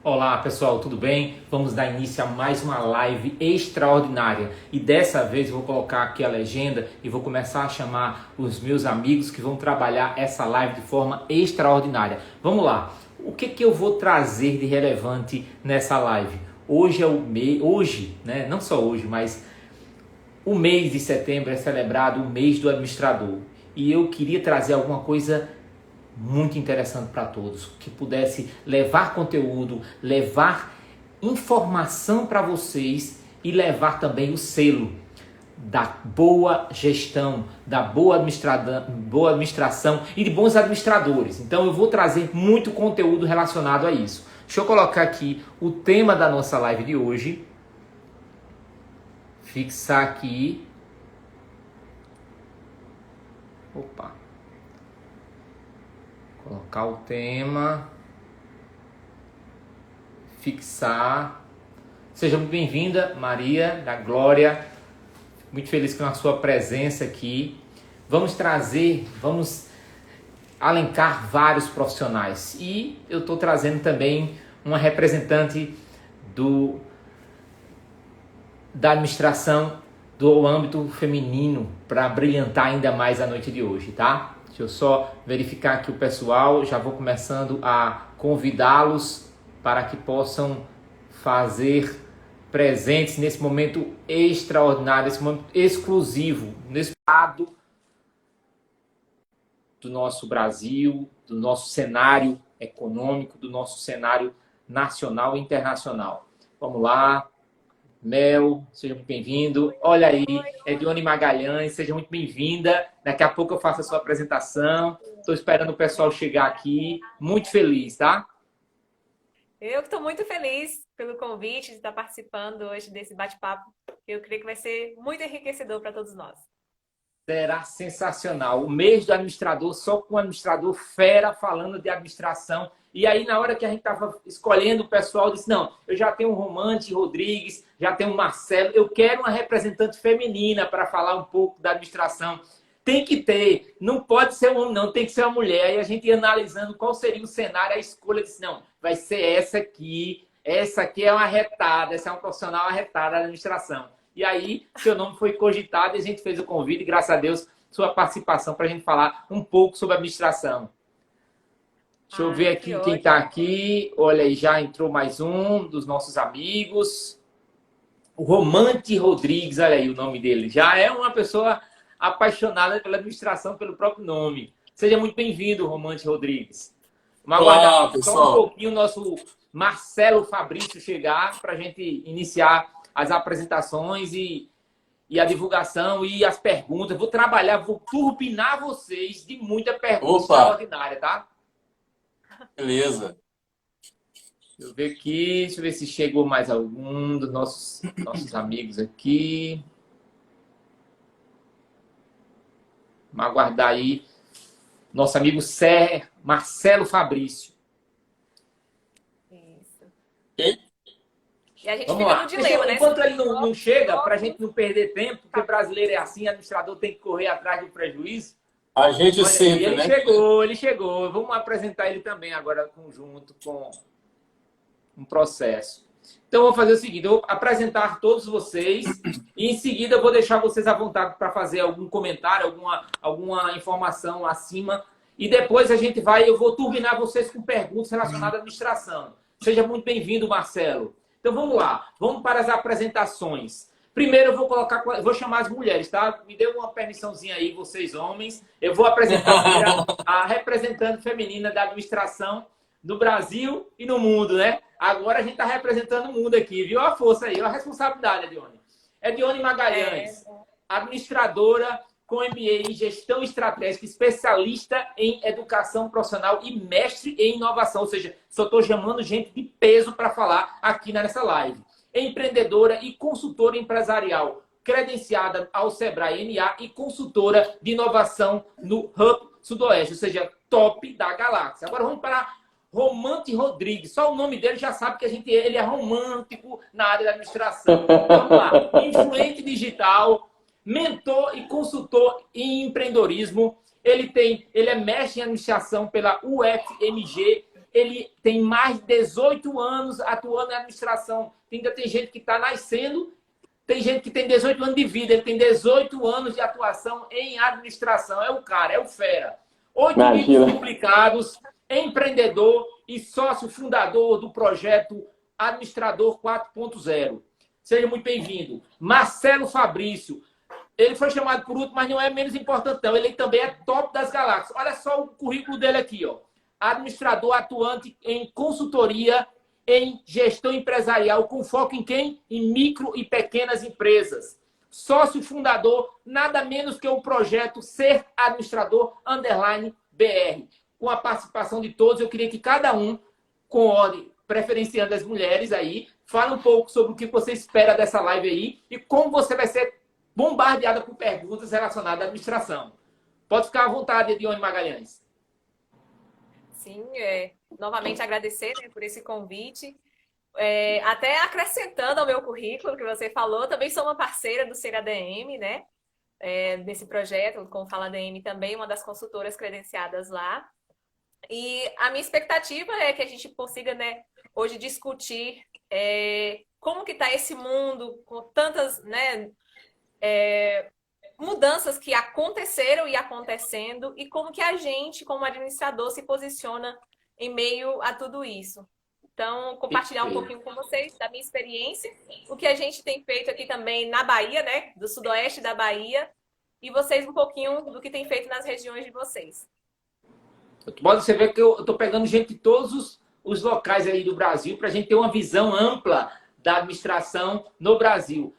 Olá pessoal, tudo bem? Vamos dar início a mais uma live extraordinária e dessa vez eu vou colocar aqui a legenda e vou começar a chamar os meus amigos que vão trabalhar essa live de forma extraordinária. Vamos lá, o que eu vou trazer de relevante nessa live? Hoje é o mês, né? Não só hoje, mas o mês de setembro é celebrado o mês do administrador e eu queria trazer alguma coisa muito interessante para todos, que pudesse levar conteúdo, levar informação para vocês e levar também o selo da boa gestão, da boa administração e de bons administradores. Então eu vou trazer muito conteúdo relacionado a isso. Deixa eu colocar aqui o tema da nossa live de hoje. Fixar aqui. Opa. Colocar o tema, fixar. Seja muito bem-vinda, Maria da Glória. Muito feliz com a sua presença aqui. Vamos alencar vários profissionais. E eu estou trazendo também uma representante da administração do âmbito feminino para brilhantar ainda mais a noite de hoje, tá? Deixa eu só verificar aqui o pessoal, já vou começando a convidá-los para que possam fazer presentes nesse momento extraordinário, nesse momento exclusivo, nesse lado do nosso Brasil, do nosso cenário econômico, do nosso cenário nacional e internacional. Vamos lá. Mel, seja muito bem-vindo. Olha aí, Edione Magalhães, seja muito bem-vinda. Daqui a pouco eu faço a sua apresentação. Estou esperando o pessoal chegar aqui. Muito feliz, tá? Eu estou muito feliz pelo convite de estar participando hoje desse bate-papo. Eu creio que vai ser muito enriquecedor para todos nós. Será sensacional. O mês do administrador, só com o administrador fera falando de administração. E aí, na hora que a gente estava escolhendo o pessoal, eu disse, não, eu já tenho o Romante Rodrigues, já tenho o Marcelo, eu quero uma representante feminina para falar um pouco da administração. Tem que ter, não pode ser um homem, não, tem que ser uma mulher. Aí a gente ia analisando qual seria o cenário, a escolha, disse, não, vai ser essa aqui é uma arretada, essa é um profissional arretada da administração. E aí, seu nome foi cogitado e a gente fez o convite, e graças a Deus, sua participação para a gente falar um pouco sobre administração. Deixa eu ver aqui quem está aqui. Olha aí, já entrou mais um dos nossos amigos. O Romante Rodrigues, olha aí o nome dele. Já é uma pessoa apaixonada pela administração, pelo próprio nome. Seja muito bem-vindo, Romante Rodrigues. Vamos aguardar só um pouquinho o nosso Marcelo Fabrício chegar para a gente iniciar as apresentações e a divulgação e as perguntas. Vou turbinar vocês de muita pergunta extraordinária, tá? Beleza. Deixa eu ver aqui, deixa eu ver se chegou mais algum dos nossos amigos aqui. Vamos aguardar aí. Nosso amigo Marcelo Fabrício. Isso. Okay. E a gente Vamos fica lá. no dilema, né? Enquanto ele não chega, para a gente não perder tempo, porque brasileiro é assim, administrador tem que correr atrás do prejuízo. A gente Olha, sempre, ele né? Ele chegou. Vamos apresentar ele também agora conjunto com um processo. Então, eu vou fazer o seguinte, eu vou apresentar todos vocês e em seguida eu vou deixar vocês à vontade para fazer algum comentário, alguma informação acima e depois eu vou turbinar vocês com perguntas relacionadas à administração. Seja muito bem-vindo, Marcelo. Então, vamos lá. Vamos para as apresentações. Primeiro, eu vou chamar as mulheres, tá? Me dê uma permissãozinha aí, vocês homens. Eu vou apresentar a representante feminina da administração no Brasil e no mundo, né? Agora a gente está representando o mundo aqui, viu? A força aí, a responsabilidade, Edione. Edione Magalhães, administradora com MBA em Gestão Estratégica, especialista em Educação Profissional e mestre em Inovação. Ou seja, só estou chamando gente de peso para falar aqui nessa live. Empreendedora e consultora empresarial, credenciada ao Sebrae NA e consultora de inovação no Hub Sudoeste, ou seja, top da galáxia. Agora vamos para Romante Rodrigues. Só o nome dele já sabe que ele é romântico na área da administração. Vamos lá. Influente digital, mentor e consultor em empreendedorismo. Ele é mestre em administração pela UFMG ele tem mais de 18 anos atuando em administração. Ainda tem gente que está nascendo, tem gente que tem 18 anos de vida, ele tem 18 anos de atuação em administração. É o cara, é o fera. 8 livros publicados, empreendedor e sócio fundador do projeto Administrador 4.0. Seja muito bem-vindo. Marcelo Fabrício. Ele foi chamado por último, mas não é menos importante, não. Ele também é top das galáxias. Olha só o currículo dele aqui, ó. Administrador atuante em consultoria em gestão empresarial, com foco em quem? Em micro e pequenas empresas. Sócio fundador, nada menos que o projeto Ser Administrador _BR. Com a participação de todos, eu queria que cada um, com ordem, preferenciando as mulheres aí, fale um pouco sobre o que você espera dessa live aí e como você vai ser bombardeada por perguntas relacionadas à administração. Pode ficar à vontade, Edione Magalhães. Sim, novamente agradecer, né, por esse convite. Até acrescentando ao meu currículo que você falou, também sou uma parceira do Ser ADM, né? Desse projeto, com o Fala ADM também, uma das consultoras credenciadas lá. E a minha expectativa é que a gente consiga, né, hoje discutir como que está esse mundo com tantas, né, mudanças que aconteceram e acontecendo e como que a gente, como administrador, se posiciona em meio a tudo isso. Então, compartilhar um pouquinho com vocês da minha experiência, o que a gente tem feito aqui também na Bahia, né, do sudoeste da Bahia, e vocês um pouquinho do que tem feito nas regiões de vocês. Você vê que eu estou pegando gente de todos os locais aí do Brasil para a gente ter uma visão ampla da administração no Brasil.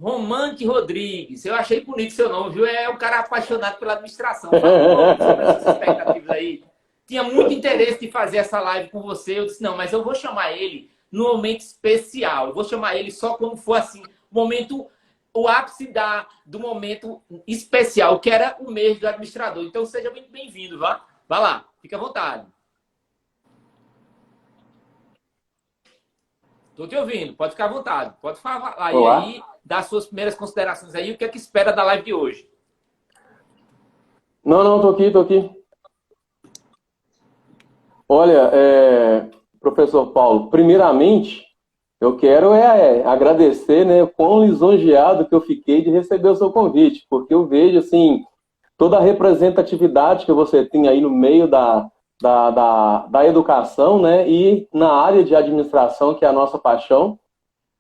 Romante Rodrigues, eu achei bonito seu nome, viu? É um cara apaixonado pela administração. Fala um pouco sobre essas expectativas aí. Tinha muito interesse de fazer essa live com você. Eu disse, não, mas eu vou chamar ele num momento especial. Eu vou chamar ele só quando for assim, o ápice do momento especial, que era o mês do administrador. Então, seja muito bem-vindo, vá lá, fica à vontade. Estou te ouvindo, pode ficar à vontade. Pode falar aí, dar suas primeiras considerações aí, o que é que espera da live de hoje? Não, tô aqui. Olha, professor Paulo, primeiramente, eu quero agradecer, né, o quão lisonjeado que eu fiquei de receber o seu convite, porque eu vejo, assim, toda a representatividade que você tem aí no meio da educação, né, e na área de administração, que é a nossa paixão.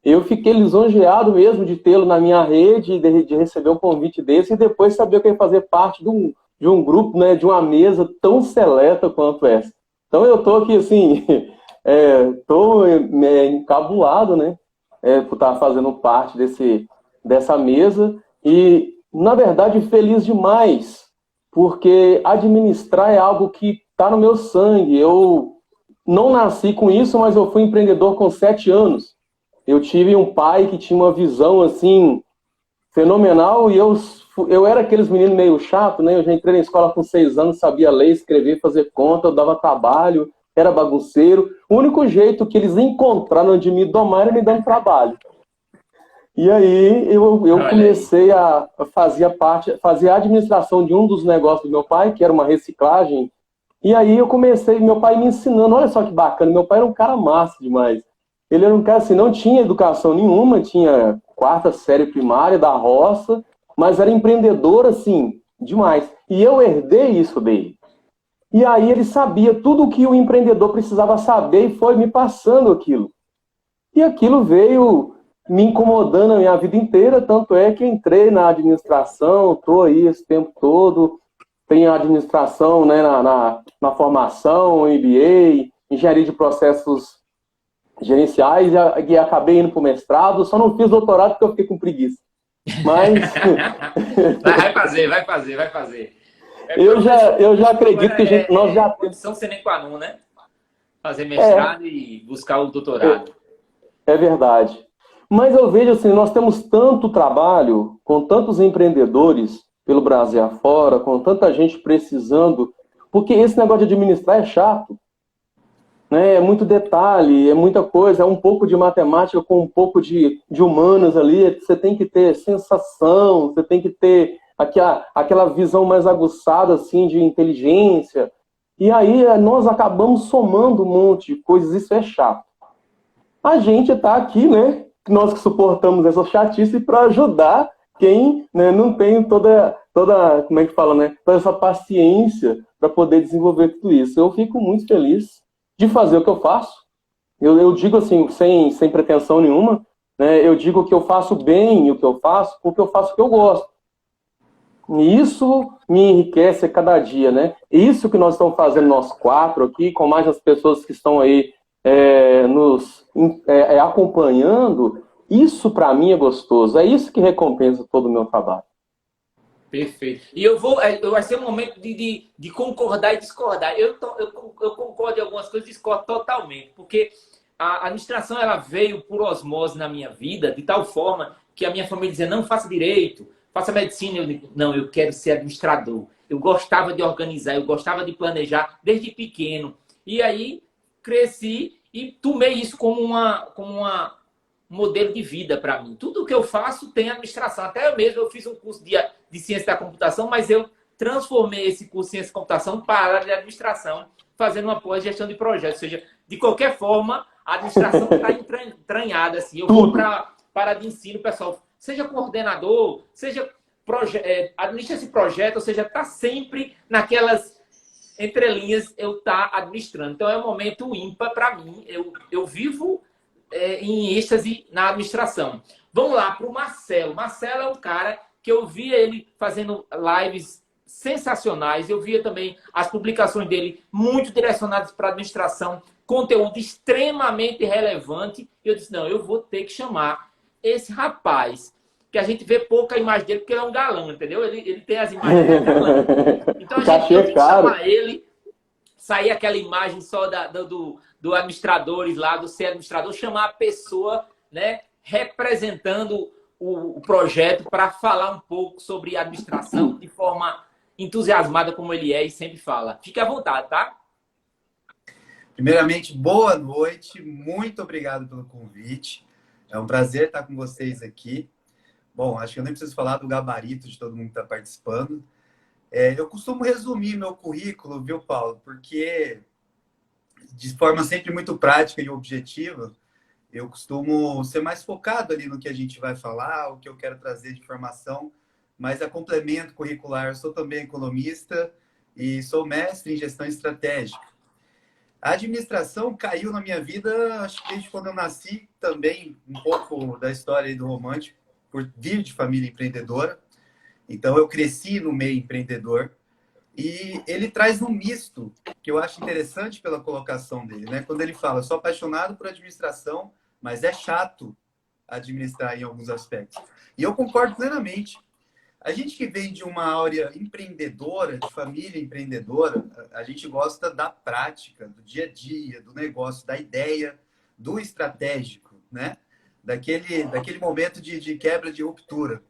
Eu fiquei lisonjeado mesmo de tê-lo na minha rede, de receber um convite desse e depois saber que eu ia fazer parte de um grupo, né, de uma mesa tão seleta quanto essa. Então eu estou aqui, assim, estou encabulado, né, por estar fazendo parte dessa mesa e, na verdade, feliz demais, porque administrar é algo que está no meu sangue. Eu não nasci com isso, mas eu fui empreendedor com 7 anos. Eu tive um pai que tinha uma visão, assim, fenomenal, e eu era aqueles meninos meio chato, né? Eu já entrei na escola com 6 anos, sabia ler, escrever, fazer conta, eu dava trabalho, era bagunceiro. O único jeito que eles encontraram de me domar era me dando trabalho. E aí eu comecei a fazer a administração de um dos negócios do meu pai, que era uma reciclagem. E aí eu comecei, meu pai me ensinando, olha só que bacana, meu pai era um cara massa demais. Ele era um cara assim, não tinha educação nenhuma, tinha 4ª série primária da roça, mas era empreendedor, assim, demais. E eu herdei isso dele. E aí ele sabia tudo o que o empreendedor precisava saber e foi me passando aquilo. E aquilo veio me incomodando a minha vida inteira, tanto é que entrei na administração, estou aí esse tempo todo, tenho a administração, né, na formação, MBA, engenharia de processos gerenciais e acabei indo para o mestrado, só não fiz doutorado porque eu fiquei com preguiça. Mas... vai fazer. Eu já acredito que nós já temos... Condição sine qua non, né? Fazer mestrado e buscar o doutorado. É verdade. Mas eu vejo assim, nós temos tanto trabalho com tantos empreendedores pelo Brasil afora, com tanta gente precisando, porque esse negócio de administrar é chato. Né? É muito detalhe, é muita coisa, é um pouco de matemática com um pouco de humanas ali, você tem que ter sensação, você tem que ter aquela visão mais aguçada assim, de inteligência. E aí nós acabamos somando um monte de coisas, isso é chato. A gente está aqui, né? Nós que suportamos essa chatice para ajudar quem, né, não tem como é que fala, né? Toda essa paciência para poder desenvolver tudo isso. Eu fico muito feliz de fazer o que eu faço. Eu digo assim, sem pretensão nenhuma, né? Eu digo que eu faço bem o que eu faço porque eu faço o que eu gosto. E isso me enriquece a cada dia, né? Isso que nós estamos fazendo, nós quatro aqui, com mais as pessoas que estão aí nos acompanhando, isso para mim é gostoso. É isso que recompensa todo o meu trabalho. Perfeito. E vai ser um momento de concordar e discordar. Eu concordo em algumas coisas e discordo totalmente, porque a administração ela veio por osmose na minha vida, de tal forma que a minha família dizia, não faça direito, faça medicina. Eu digo, não, eu quero ser administrador. Eu gostava de organizar, eu gostava de planejar desde pequeno. E aí cresci e tomei isso como um modelo de vida para mim. Tudo que eu faço tem administração. Até eu mesmo eu fiz um curso de ciência da computação, mas eu transformei esse curso de ciência da computação para a área de administração, fazendo uma pós-gestão de projetos. Ou seja, de qualquer forma, a administração está entranhada. Assim. Eu vou para a área de ensino, pessoal. Seja coordenador, seja administra esse projeto, ou seja, está sempre naquelas entrelinhas eu estar administrando. Então, é um momento ímpar para mim. Eu vivo em êxtase na administração. Vamos lá para o Marcelo. Marcelo é um cara que eu via ele fazendo lives sensacionais. Eu via também as publicações dele muito direcionadas para a administração, conteúdo extremamente relevante. E eu disse, não, eu vou ter que chamar esse rapaz, que a gente vê pouca imagem dele, porque ele é um galã, entendeu? Ele tem as imagens dele galã. Então, eu tenho que chamar ele, sair aquela imagem só do administradores lá, do ser administrador, chamar a pessoa, né, representando o projeto para falar um pouco sobre administração de forma entusiasmada como ele é e sempre fala. Fique à vontade, tá? Primeiramente, boa noite. Muito obrigado pelo convite. É um prazer estar com vocês aqui. Bom, acho que eu nem preciso falar do gabarito de todo mundo que está participando. Eu costumo resumir meu currículo, viu, Paulo? Porque, de forma sempre muito prática e objetiva, eu costumo ser mais focado ali no que a gente vai falar, o que eu quero trazer de informação, mas a complemento curricular. Eu sou também economista e sou mestre em gestão estratégica. A administração caiu na minha vida, acho que desde quando eu nasci, também um pouco da história do romântico, por vir de família empreendedora. Então, eu cresci no meio empreendedor. E ele traz um misto que eu acho interessante pela colocação dele, né? Quando ele fala, sou apaixonado por administração, mas é chato administrar em alguns aspectos. E eu concordo plenamente. A gente que vem de uma área empreendedora, de família empreendedora, a gente gosta da prática, do dia a dia, do negócio, da ideia, do estratégico, né? Daquele momento de quebra, de ruptura.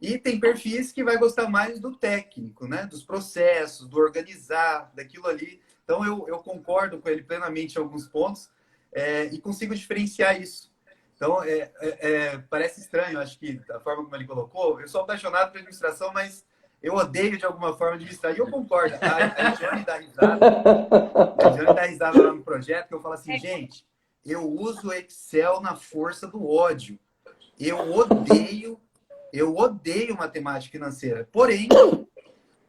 E tem perfis que vai gostar mais do técnico, né? Dos processos, do organizar, daquilo ali. Então, eu concordo com ele plenamente em alguns pontos e consigo diferenciar isso. Então, parece estranho, acho que a forma como ele colocou. Eu sou apaixonado por administração, mas eu odeio de alguma forma administrar. E eu concordo. A Johnny dá risada. A Johnny dá risada lá no projeto, que eu falo assim, gente, eu uso Excel na força do ódio. Eu odeio matemática financeira. Porém,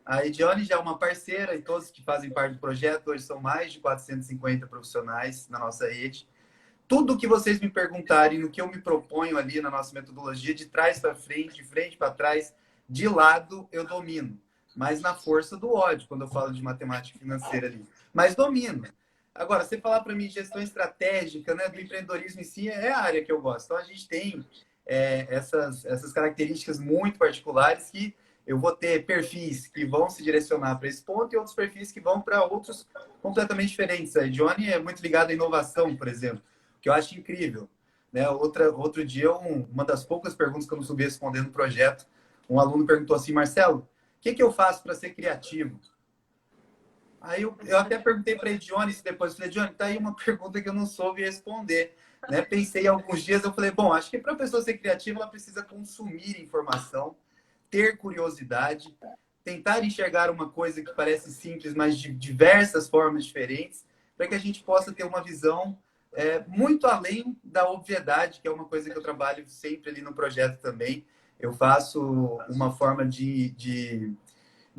a Edione já é uma parceira e todos que fazem parte do projeto, hoje são mais de 450 profissionais na nossa rede. Tudo que vocês me perguntarem, no que eu me proponho ali na nossa metodologia, de trás para frente, de frente para trás, de lado, eu domino. Mas na força do ódio, quando eu falo de matemática financeira ali. Mas domino. Agora, você falar para mim gestão estratégica, né, do empreendedorismo em si, é a área que eu gosto. Então, a gente tem essas características muito particulares que eu vou ter perfis que vão se direcionar para esse ponto e outros perfis que vão para outros completamente diferentes. A Johnny é muito ligada à inovação, por exemplo, que eu acho incrível. Né? Outro dia, uma das poucas perguntas que eu não soube responder no projeto, um aluno perguntou assim, Marcelo, o que eu faço para ser criativo? Aí eu até perguntei para a Edione isso depois. Falei, Edione, tá aí uma pergunta que eu não soube responder. Né? Pensei alguns dias, eu falei, bom, acho que para a pessoa ser criativa, ela precisa consumir informação, ter curiosidade, tentar enxergar uma coisa que parece simples, mas de diversas formas diferentes, para que a gente possa ter uma visão muito além da obviedade, que é uma coisa que eu trabalho sempre ali no projeto também. Eu faço uma forma de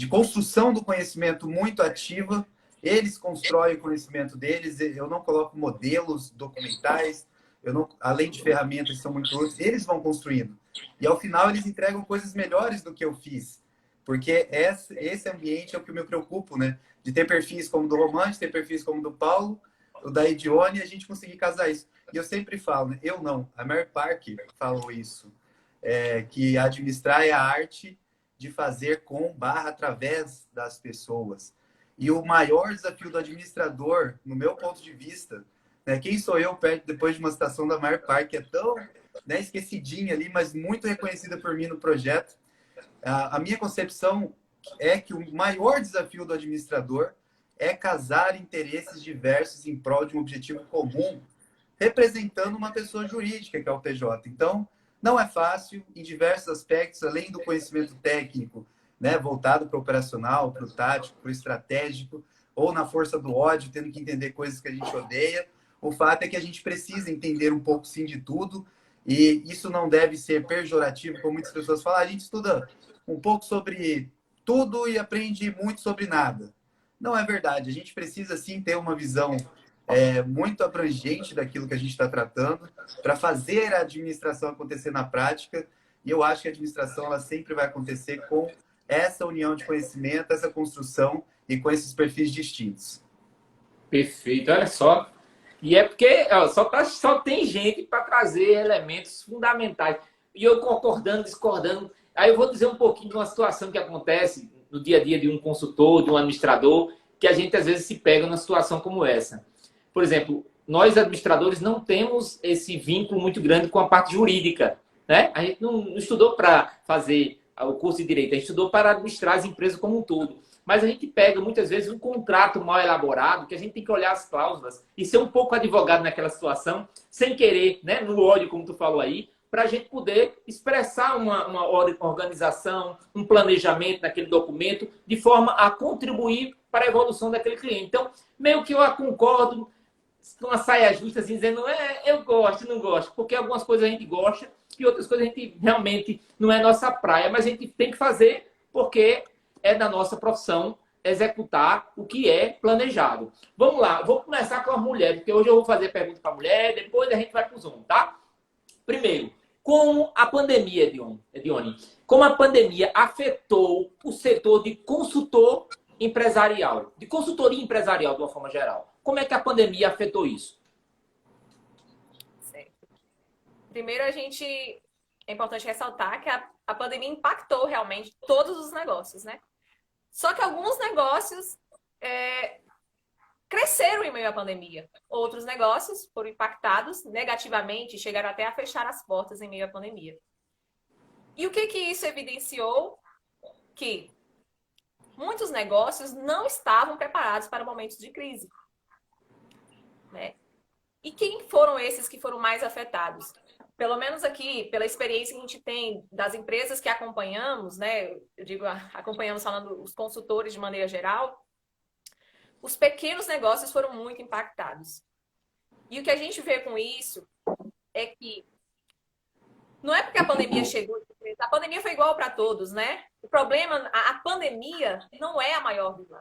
construção do conhecimento muito ativa. Eles constroem o conhecimento deles, eu não coloco modelos documentais, eu não, além de ferramentas que são muito úteis, eles vão construindo. E ao final eles entregam coisas melhores do que eu fiz. Porque esse ambiente é o que eu me preocupo, né? De ter perfis como o do Romano, de ter perfis como o do Paulo, o da Edione, e a gente conseguir casar isso. E eu sempre falo, né? Eu não, a Mary Parker falou isso, que administrar é a arte de fazer com / através das pessoas. E o maior desafio do administrador, no meu ponto de vista, né, quem sou eu perto depois de uma citação da Mary Parker, que é tão, né, esquecidinha ali, mas muito reconhecida por mim no projeto. A minha concepção é que o maior desafio do administrador é casar interesses diversos em prol de um objetivo comum, representando uma pessoa jurídica, que é o PJ. Então, não é fácil em diversos aspectos, além do conhecimento técnico, né, voltado para o operacional, para o tático, para o estratégico, ou na força do ódio, tendo que entender coisas que a gente odeia. O fato é que a gente precisa entender um pouco, sim, de tudo, e isso não deve ser pejorativo, como muitas pessoas falam. A gente estuda um pouco sobre tudo e aprende muito sobre nada. Não é verdade. A gente precisa, sim, ter uma visão muito abrangente daquilo que a gente está tratando para fazer a administração acontecer na prática. E eu acho que a administração ela sempre vai acontecer com essa união de conhecimento, essa construção e com esses perfis distintos. Perfeito, olha só. E é porque ó, só tem gente para trazer elementos fundamentais. E eu concordando, discordando. Aí eu vou dizer um pouquinho de uma situação que acontece no dia a dia de um consultor, de um administrador, que a gente às vezes se pega numa situação como essa. Por exemplo, nós administradores não temos esse vínculo muito grande com a parte jurídica, né? A gente não estudou para fazer o curso de direito, a gente estudou para administrar as empresas como um todo. Mas a gente pega muitas vezes um contrato mal elaborado, que a gente tem que olhar as cláusulas e ser um pouco advogado naquela situação, sem querer, né, no ódio, como tu falou aí, para a gente poder expressar uma organização, um planejamento naquele documento, de forma a contribuir para a evolução daquele cliente. Então, meio que eu concordo com uma saia justa, assim, dizendo, eu gosto, não gosto, porque algumas coisas a gente gosta e outras coisas a gente realmente não é nossa praia, mas a gente tem que fazer porque é da nossa profissão executar o que é planejado. Vamos lá, vou começar com a mulher, porque hoje eu vou fazer pergunta para a mulher, depois a gente vai para os homens, tá? Primeiro, como a pandemia, Edione, como a pandemia afetou o setor de consultor empresarial, de consultoria empresarial de uma forma geral? Como é que a pandemia afetou isso? Certo. Primeiro, é importante ressaltar que a pandemia impactou realmente todos os negócios, né? Só que alguns negócios cresceram em meio à pandemia. Outros negócios foram impactados negativamente e chegaram até a fechar as portas em meio à pandemia. E o que isso evidenciou? Que muitos negócios não estavam preparados para momentos de crise, né? E quem foram esses que foram mais afetados? Pelo menos aqui, pela experiência que a gente tem das empresas que acompanhamos, né? Eu digo, acompanhamos falando os consultores de maneira geral, os pequenos negócios foram muito impactados. E o que a gente vê com isso é que não é porque a pandemia chegou, a pandemia foi igual para todos, né? O problema, a pandemia não é a maior vilã.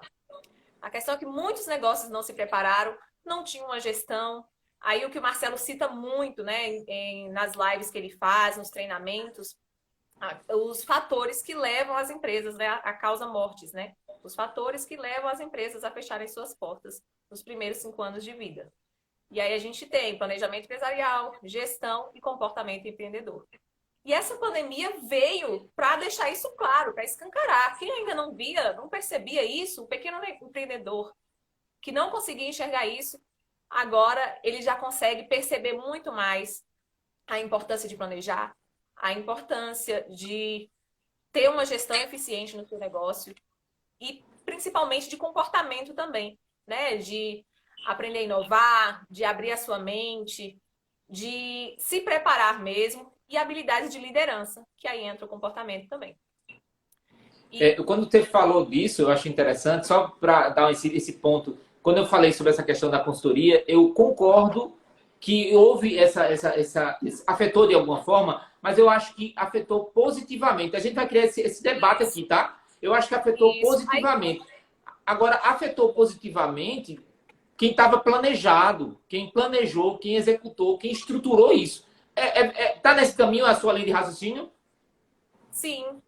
A questão é que muitos negócios não se prepararam, não tinham uma gestão. Aí o que o Marcelo cita muito, né, nas lives que ele faz, nos treinamentos, os fatores que levam as empresas, né, a causa mortes, né? Os fatores que levam as empresas a fecharem suas portas nos primeiros 5 anos de vida. E aí a gente tem planejamento empresarial, gestão e comportamento empreendedor. E essa pandemia veio para deixar isso claro, para escancarar. Quem ainda não via, não percebia isso, o pequeno empreendedor que não conseguia enxergar isso, agora ele já consegue perceber muito mais a importância de planejar, a importância de ter uma gestão eficiente no seu negócio e principalmente de comportamento também, né? De aprender a inovar, de abrir a sua mente, de se preparar mesmo e habilidades de liderança, que aí entra o comportamento também. Quando você falou disso, eu acho interessante, só para dar esse ponto, quando eu falei sobre essa questão da consultoria, eu concordo que houve afetou de alguma forma, mas eu acho que afetou positivamente. A gente vai criar esse debate aqui, tá? Eu acho que afetou positivamente. Agora, afetou positivamente quem estava planejado, quem planejou, quem executou, quem estruturou isso. Tá nesse caminho a sua linha de raciocínio? Sim.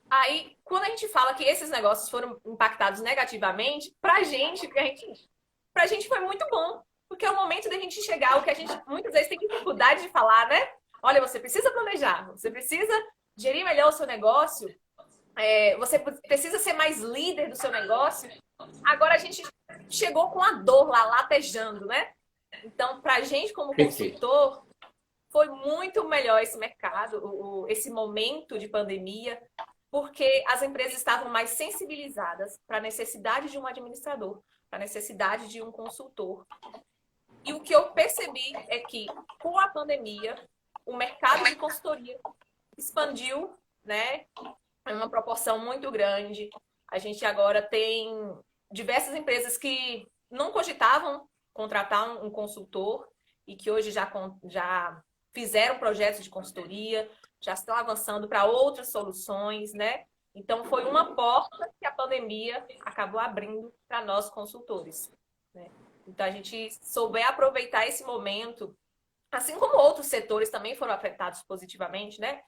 Aí, quando a gente fala que esses negócios foram impactados negativamente, pra gente foi muito bom. Porque é o momento da gente chegar, o que a gente muitas vezes tem dificuldade de falar, né? Olha, você precisa planejar, você precisa gerir melhor o seu negócio, você precisa ser mais líder do seu negócio. Agora a gente chegou com a dor lá, latejando, né? Então, pra gente como consultor, foi muito melhor esse mercado, esse momento de pandemia, porque as empresas estavam mais sensibilizadas para a necessidade de um administrador, para a necessidade de um consultor. E o que eu percebi é que, com a pandemia, o mercado de consultoria expandiu, né, em uma proporção muito grande. A gente agora tem diversas empresas que não cogitavam contratar um consultor e que hoje já fizeram projetos de consultoria, já estão avançando para outras soluções, né? Então, foi uma porta que a pandemia acabou abrindo para nós consultores, né? Então, a gente souber aproveitar esse momento, assim como outros setores também foram afetados positivamente, né?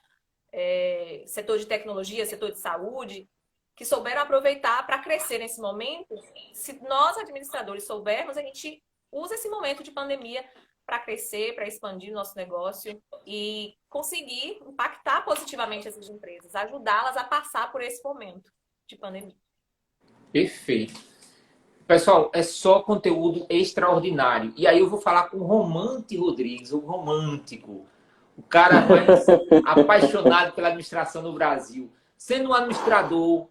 Setor de tecnologia, setor de saúde, que souberam aproveitar para crescer nesse momento. Se nós, administradores, soubermos, a gente usa esse momento de pandemia para crescer, para expandir o nosso negócio e conseguir impactar positivamente essas empresas, ajudá-las a passar por esse momento de pandemia. Perfeito. Pessoal, é só conteúdo extraordinário. E aí eu vou falar com o Romante Rodrigues, o romântico. O cara mais apaixonado pela administração no Brasil. Sendo um administrador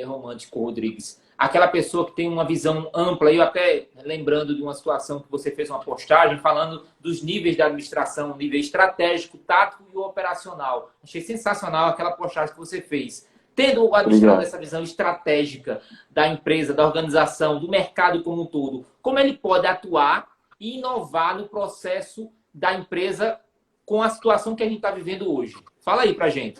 romântico, Rodrigues, aquela pessoa que tem uma visão ampla, eu até lembrando de uma situação que você fez uma postagem falando dos níveis da administração, nível estratégico, tático e operacional. Achei sensacional aquela postagem que você fez. Tendo o administrador essa visão estratégica da empresa, da organização, do mercado como um todo, como ele pode atuar e inovar no processo da empresa com a situação que a gente está vivendo hoje? Fala aí pra gente.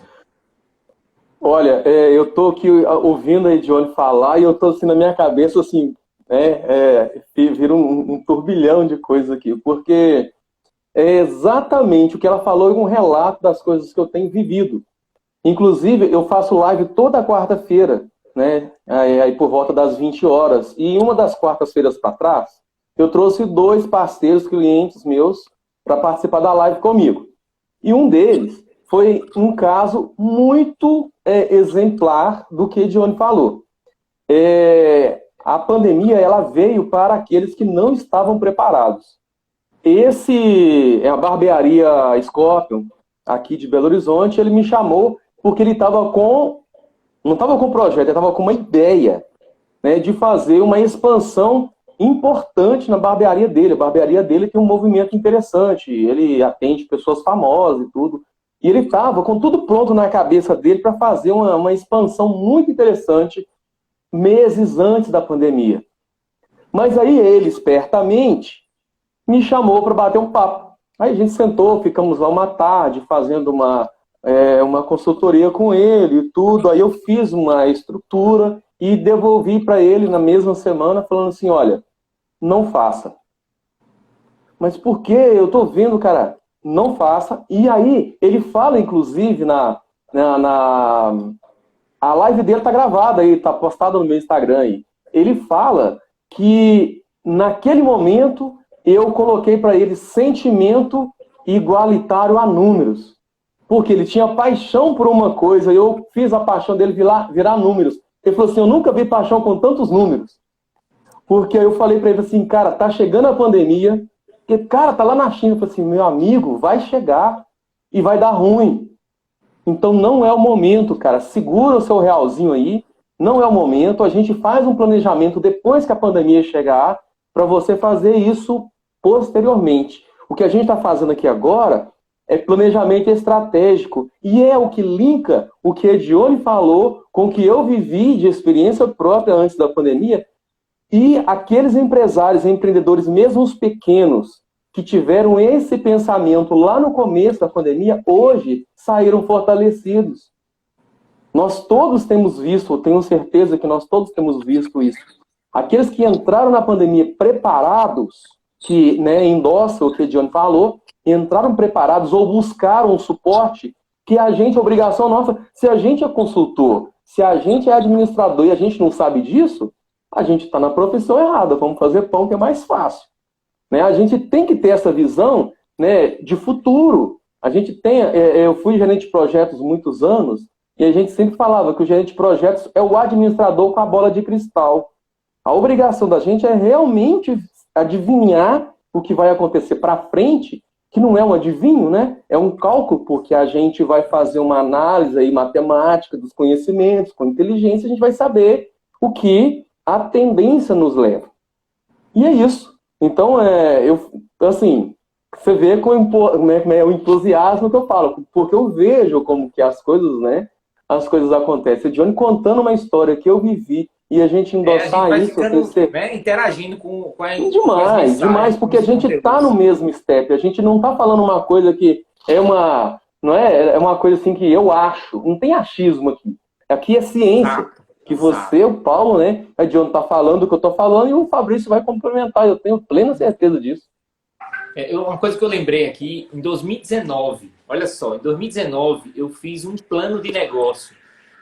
Olha, eu tô aqui ouvindo a Edione falar e eu tô assim na minha cabeça, assim, vira um turbilhão de coisas aqui, porque é exatamente o que ela falou, um relato das coisas que eu tenho vivido. Inclusive, eu faço live toda quarta-feira, né? Aí por volta das 20 horas. E uma das quartas-feiras para trás, eu trouxe 2 parceiros, clientes meus, para participar da live comigo. E um deles foi um caso muito exemplar do que a Edione falou. A pandemia ela veio para aqueles que não estavam preparados. A barbearia Scorpion, aqui de Belo Horizonte, ele me chamou porque ele estava não estava com projeto, ele estava com uma ideia, né, de fazer uma expansão importante na barbearia dele. A barbearia dele tem um movimento interessante, ele atende pessoas famosas e tudo. E ele estava com tudo pronto na cabeça dele para fazer uma expansão muito interessante meses antes da pandemia. Mas aí ele, espertamente, me chamou para bater um papo. Aí a gente sentou, ficamos lá uma tarde fazendo uma consultoria com ele e tudo. Aí eu fiz uma estrutura e devolvi para ele na mesma semana, falando assim, olha, não faça. Mas por quê? Eu tô vendo, cara, não faça. E aí ele fala, inclusive, a live dele tá gravada aí, tá postada no meu Instagram aí. Ele fala que naquele momento eu coloquei para ele sentimento igualitário a números. Porque ele tinha paixão por uma coisa e eu fiz a paixão dele virar números. Ele falou assim, eu nunca vi paixão com tantos números. Porque eu falei para ele assim, cara, tá chegando a pandemia, porque, cara, tá lá na China. Eu falei assim, meu amigo, vai chegar e vai dar ruim. Então não é o momento, cara. Segura o seu realzinho aí, não é o momento. A gente faz um planejamento depois que a pandemia chegar para você fazer isso posteriormente. O que a gente está fazendo aqui agora é planejamento estratégico. E é o que linka o que a Edione falou com o que eu vivi de experiência própria antes da pandemia. E aqueles empresários, empreendedores, mesmo os pequenos, que tiveram esse pensamento lá no começo da pandemia, hoje saíram fortalecidos. Nós todos temos visto, eu tenho certeza que nós todos temos visto isso. Aqueles que entraram na pandemia preparados, que, né, endossa o que a Edione falou, entraram preparados ou buscaram um suporte que a gente, obrigação nossa, se a gente é consultor, se a gente é administrador e a gente não sabe disso, a gente está na profissão errada, vamos fazer pão que é mais fácil. Né? A gente tem que ter essa visão, né, de futuro. A gente tem, eu fui gerente de projetos muitos anos e a gente sempre falava que o gerente de projetos é o administrador com a bola de cristal. A obrigação da gente é realmente adivinhar o que vai acontecer para frente, que não é um adivinho, né? É um cálculo, porque a gente vai fazer uma análise aí matemática dos conhecimentos, com inteligência, a gente vai saber o que a tendência nos leva. E é isso. Então, assim, você vê com o entusiasmo que eu falo, porque eu vejo como que as coisas, né? As coisas acontecem. Edione contando uma história que eu vivi e a gente endossar a gente isso. ficando, né, interagindo com a Demais, demais, porque a gente está no mesmo step. A gente não está falando uma coisa que é uma. Não é? É uma coisa assim que eu acho. Não tem achismo aqui. Aqui é ciência. Que você, o Paulo, né? A Edione está falando o que eu estou falando e o Fabrício vai complementar. Eu tenho plena certeza disso. Uma coisa que eu lembrei aqui, em 2019, olha só, em 2019 eu fiz um plano de negócio,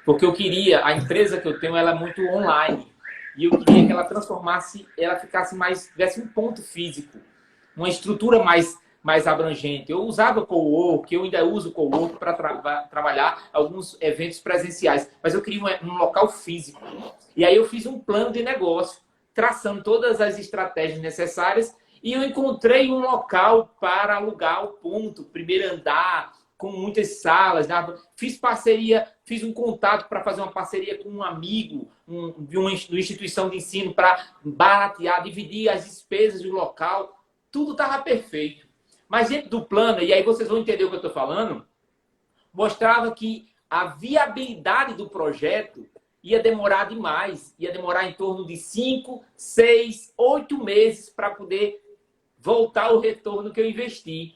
porque eu queria, a empresa que eu tenho, ela é muito online, e eu queria que ela transformasse, ela ficasse mais, tivesse um ponto físico, uma estrutura mais abrangente. Eu usava cowork, eu ainda uso cowork para trabalhar alguns eventos presenciais, mas eu queria um local físico. E aí eu fiz um plano de negócio, traçando todas as estratégias necessárias. E eu encontrei um local para alugar o ponto, primeiro andar, com muitas salas. Fiz parceria, fiz um contato para fazer uma parceria com um amigo de uma instituição de ensino para baratear, dividir as despesas do local. Tudo estava perfeito. Mas dentro do plano, e aí vocês vão entender o que eu estou falando, mostrava que a viabilidade do projeto ia demorar demais. Ia demorar em torno de 5, 6, 8 meses para poder voltar o retorno que eu investi.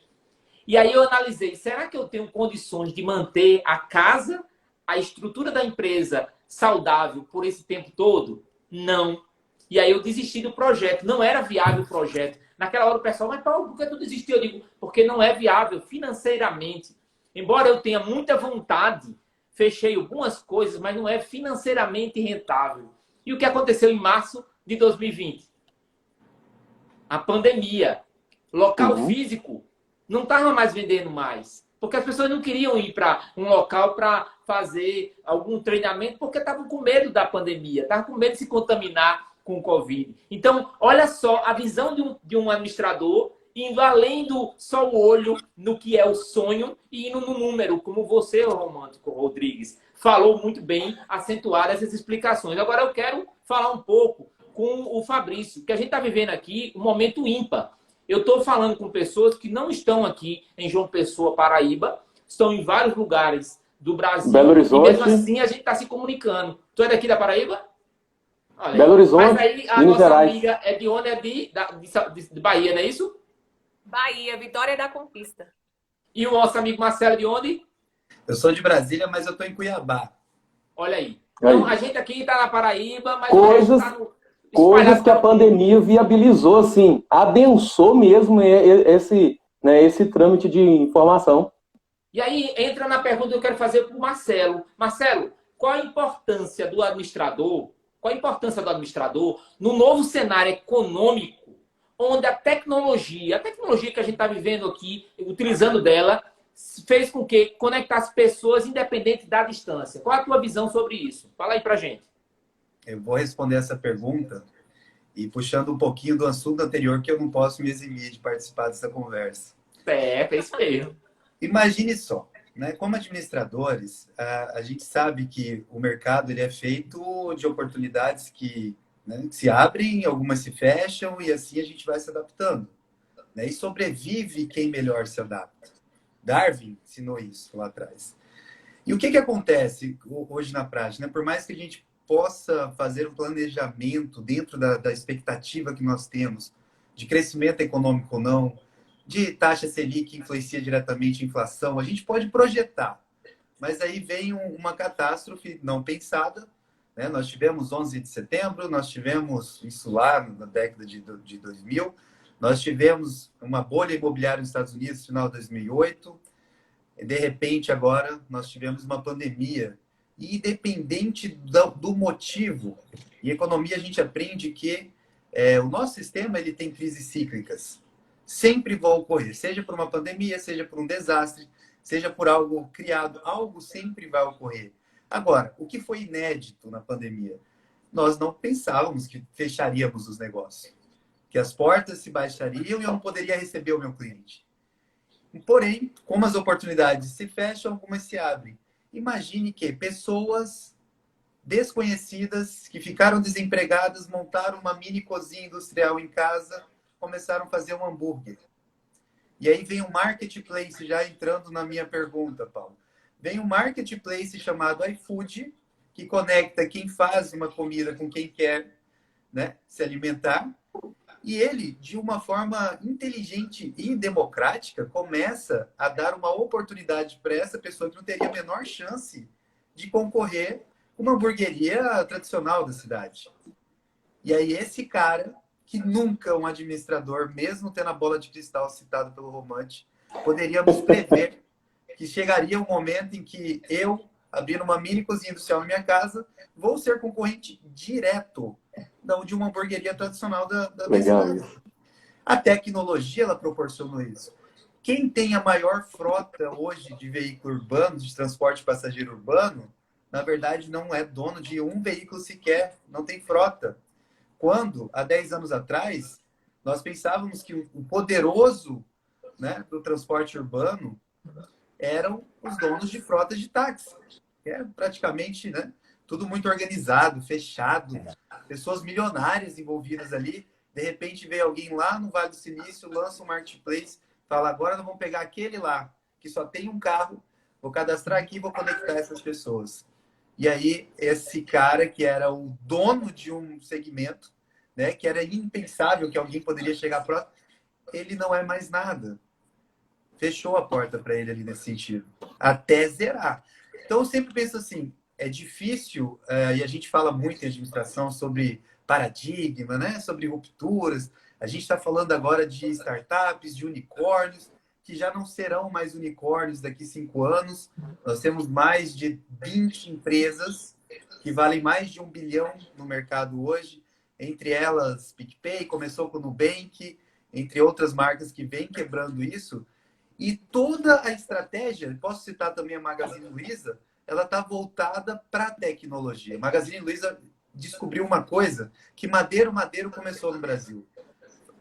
E aí eu analisei, será que eu tenho condições de manter a casa, a estrutura da empresa saudável por esse tempo todo? Não. E aí eu desisti do projeto, não era viável o projeto. Naquela hora o pessoal, mas Paulo, por que tu desistiu? Eu digo, porque não é viável financeiramente. Embora eu tenha muita vontade, fechei algumas coisas, mas não é financeiramente rentável. E o que aconteceu em março de 2020? A pandemia. Local físico não estava mais vendendo mais. Porque as pessoas não queriam ir para um local para fazer algum treinamento porque estavam com medo da pandemia, estavam com medo de se contaminar com o Covid. Então, olha só a visão de um administrador indo além do só o olho no que é o sonho e indo no número, como você, Romântico Rodrigues, falou muito bem, acentuar essas explicações. Agora eu quero falar um pouco com o Fabrício, que a gente está vivendo aqui um momento ímpar. Eu estou falando com pessoas que não estão aqui em João Pessoa, Paraíba, estão em vários lugares do Brasil. Belo Horizonte. E mesmo assim a gente está se comunicando. Tu é daqui da Paraíba? Olha, Belo Horizonte, mas aí a Minas nossa Gerais. amiga é de onde? É de Bahia, não é isso? Bahia, Vitória da Conquista. E o nosso amigo Marcelo de onde? Eu sou de Brasília, mas eu estou em Cuiabá. Olha aí. Então a gente aqui está na Paraíba, mas Coisas espalhado que a pandemia viabilizou, assim, adensou mesmo esse trâmite de informação. E aí entra na pergunta que eu quero fazer para o Marcelo. Marcelo, qual a importância do administrador? Qual a importância do administrador no novo cenário econômico, onde a tecnologia que a gente está vivendo aqui, utilizando dela, fez com que conectasse pessoas independente da distância? Qual a tua visão sobre isso? Fala aí pra gente. Eu vou responder essa pergunta e puxando um pouquinho do assunto anterior, que eu não posso me eximir de participar dessa conversa. É isso mesmo. Imagine só, né? Como administradores, a gente sabe que o mercado ele é feito de oportunidades que, né, se abrem, algumas se fecham e assim a gente vai se adaptando, né? E sobrevive quem melhor se adapta. Darwin ensinou isso lá atrás. E o que acontece hoje na prática, né? Por mais que a gente possa fazer um planejamento dentro da expectativa que nós temos de crescimento econômico ou não, de taxa Selic que influencia diretamente a inflação, a gente pode projetar. Mas aí vem uma catástrofe não pensada, né? Nós tivemos 11 de setembro, nós tivemos isso lá na década de 2000, nós tivemos uma bolha imobiliária nos Estados Unidos no final de 2008, de repente agora nós tivemos uma pandemia. E independente do motivo, em economia a gente aprende que o nosso sistema ele tem crises cíclicas. Sempre vão ocorrer, seja por uma pandemia, seja por um desastre, seja por algo criado, algo sempre vai ocorrer. Agora, o que foi inédito na pandemia? Nós não pensávamos que fecharíamos os negócios, que as portas se baixariam e eu não poderia receber o meu cliente. Porém, como as oportunidades se fecham, algumas se abrem. Imagine que pessoas desconhecidas que ficaram desempregadas montaram uma mini cozinha industrial em casa, começaram a fazer um hambúrguer. E aí vem um marketplace, já entrando na minha pergunta, Paulo. Vem um marketplace chamado iFood, que conecta quem faz uma comida com quem quer, né, se alimentar. E ele, de uma forma inteligente e democrática, começa a dar uma oportunidade para essa pessoa que não teria a menor chance de concorrer com uma hamburgueria tradicional da cidade. E aí esse cara, que nunca um administrador, mesmo tendo a bola de cristal citado pelo Romante, poderíamos prever que chegaria um momento em que eu, abrindo uma mini cozinha industrial na minha casa, vou ser concorrente direto de uma hamburgueria tradicional da cidade. A tecnologia, ela proporcionou isso. Quem tem a maior frota hoje de veículo urbano, de transporte passageiro urbano, na verdade não é dono de um veículo sequer, não tem frota. Quando, há 10 anos atrás, nós pensávamos que o poderoso, né, do transporte urbano eram os donos de frotas de táxi. Que é praticamente, né, tudo muito organizado, fechado, pessoas milionárias envolvidas ali. De repente veio alguém lá no Vale do Silício, lança um marketplace, fala, agora nós vamos pegar aquele lá, que só tem um carro, vou cadastrar aqui e vou conectar essas pessoas. E aí, esse cara que era o dono de um segmento, né, que era impensável que alguém poderia chegar próximo, ele não é mais nada. Fechou a porta para ele ali nesse sentido, até zerar. Então, eu sempre penso assim, é difícil, e a gente fala muito em administração sobre paradigma, né, sobre rupturas. A gente está falando agora de startups, de unicórnios, que já não serão mais unicórnios daqui a 5 anos. Nós temos mais de 20 empresas que valem mais de 1 bilhão no mercado hoje. Entre elas, PicPay, começou com o Nubank, entre outras marcas que vêm quebrando isso. E toda a estratégia, posso citar também a Magazine Luiza, ela está voltada para a tecnologia. A Magazine Luiza descobriu uma coisa que Madeiro começou no Brasil.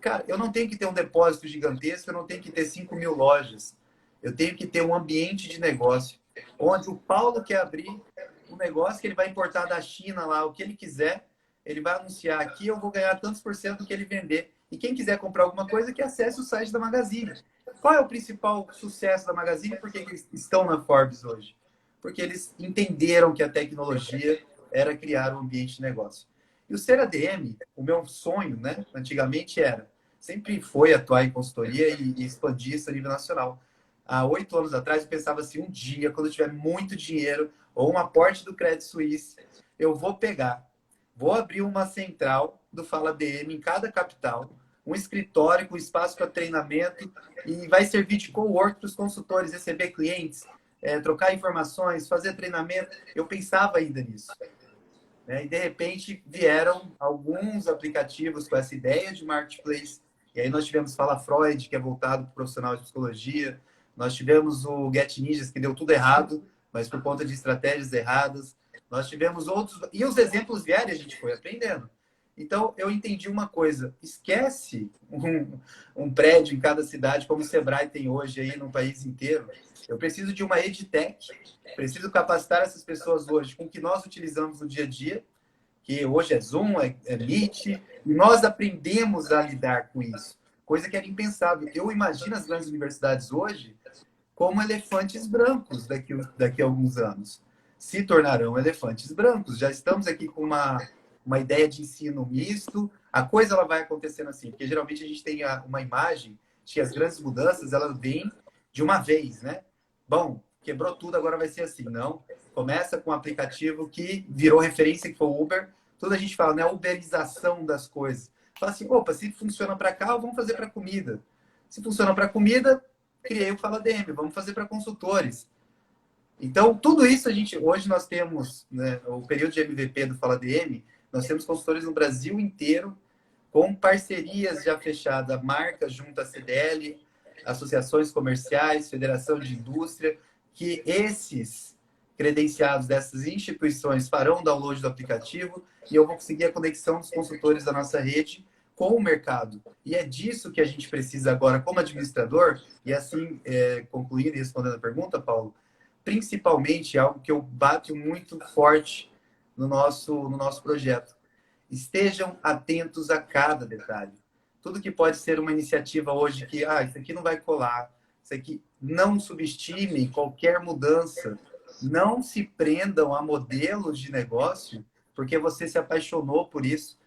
Cara, eu não tenho que ter um depósito gigantesco, eu não tenho que ter 5.000 lojas. Eu tenho que ter um ambiente de negócio, onde o Paulo quer abrir um negócio que ele vai importar da China lá, o que ele quiser, ele vai anunciar aqui, eu vou ganhar tantos por cento do que ele vender. E quem quiser comprar alguma coisa, que acesse o site da Magazine. Qual é o principal sucesso da Magazine? Por que eles estão na Forbes hoje? Porque eles entenderam que a tecnologia era criar um ambiente de negócio. E o ser ADM, o meu sonho, né, antigamente sempre foi atuar em consultoria e expandir isso a nível nacional. Há 8 anos atrás, eu pensava assim, um dia, quando eu tiver muito dinheiro, ou um aporte do Credit Suisse, eu vou abrir uma central do Fala ADM em cada capital, um escritório com espaço para treinamento e vai servir de co-work para os consultores, receber clientes, trocar informações, fazer treinamento. Eu pensava ainda nisso. E, de repente, vieram alguns aplicativos com essa ideia de marketplace. E aí nós tivemos Fala Freud, que é voltado para o profissional de psicologia. Nós tivemos o Get Ninjas, que deu tudo errado, mas por conta de estratégias erradas. Nós tivemos outros... E os exemplos vieram e a gente foi aprendendo. Então, eu entendi uma coisa. Esquece um prédio em cada cidade, como o Sebrae tem hoje aí no país inteiro. Eu preciso de uma EdTech. Preciso capacitar essas pessoas hoje com o que nós utilizamos no dia a dia, que hoje é Zoom, é Meet, e nós aprendemos a lidar com isso. Coisa que era impensável. Eu imagino as grandes universidades hoje como elefantes brancos daqui a alguns anos. Se tornarão elefantes brancos. Já estamos aqui com uma ideia de ensino misto. A coisa ela vai acontecendo assim, porque geralmente a gente tem uma imagem de que as grandes mudanças elas vêm de uma vez, né? Bom, quebrou tudo, agora vai ser assim. Não. Começa com um aplicativo que virou referência, que foi o Uber. Tudo a gente fala, né? A uberização das coisas. Fala assim, opa, se funciona para cá, vamos fazer para comida. Se funciona para comida, criei o Fala DM, vamos fazer para consultores. Então, tudo isso hoje nós temos, né, o período de MVP do Fala DM, nós temos consultores no Brasil inteiro, com parcerias já fechadas, marcas junto à CDL, associações comerciais, federação de indústria, que esses credenciados dessas instituições farão download do aplicativo e eu vou conseguir a conexão dos consultores da nossa rede com o mercado. E é disso que a gente precisa agora como administrador, e assim, concluindo e respondendo a pergunta, Paulo, principalmente algo que eu bato muito forte no nosso projeto. Estejam atentos a cada detalhe. Tudo que pode ser uma iniciativa hoje que, isso aqui não vai colar, isso aqui, não subestime qualquer mudança. Não se prendam a modelos de negócio porque você se apaixonou por isso.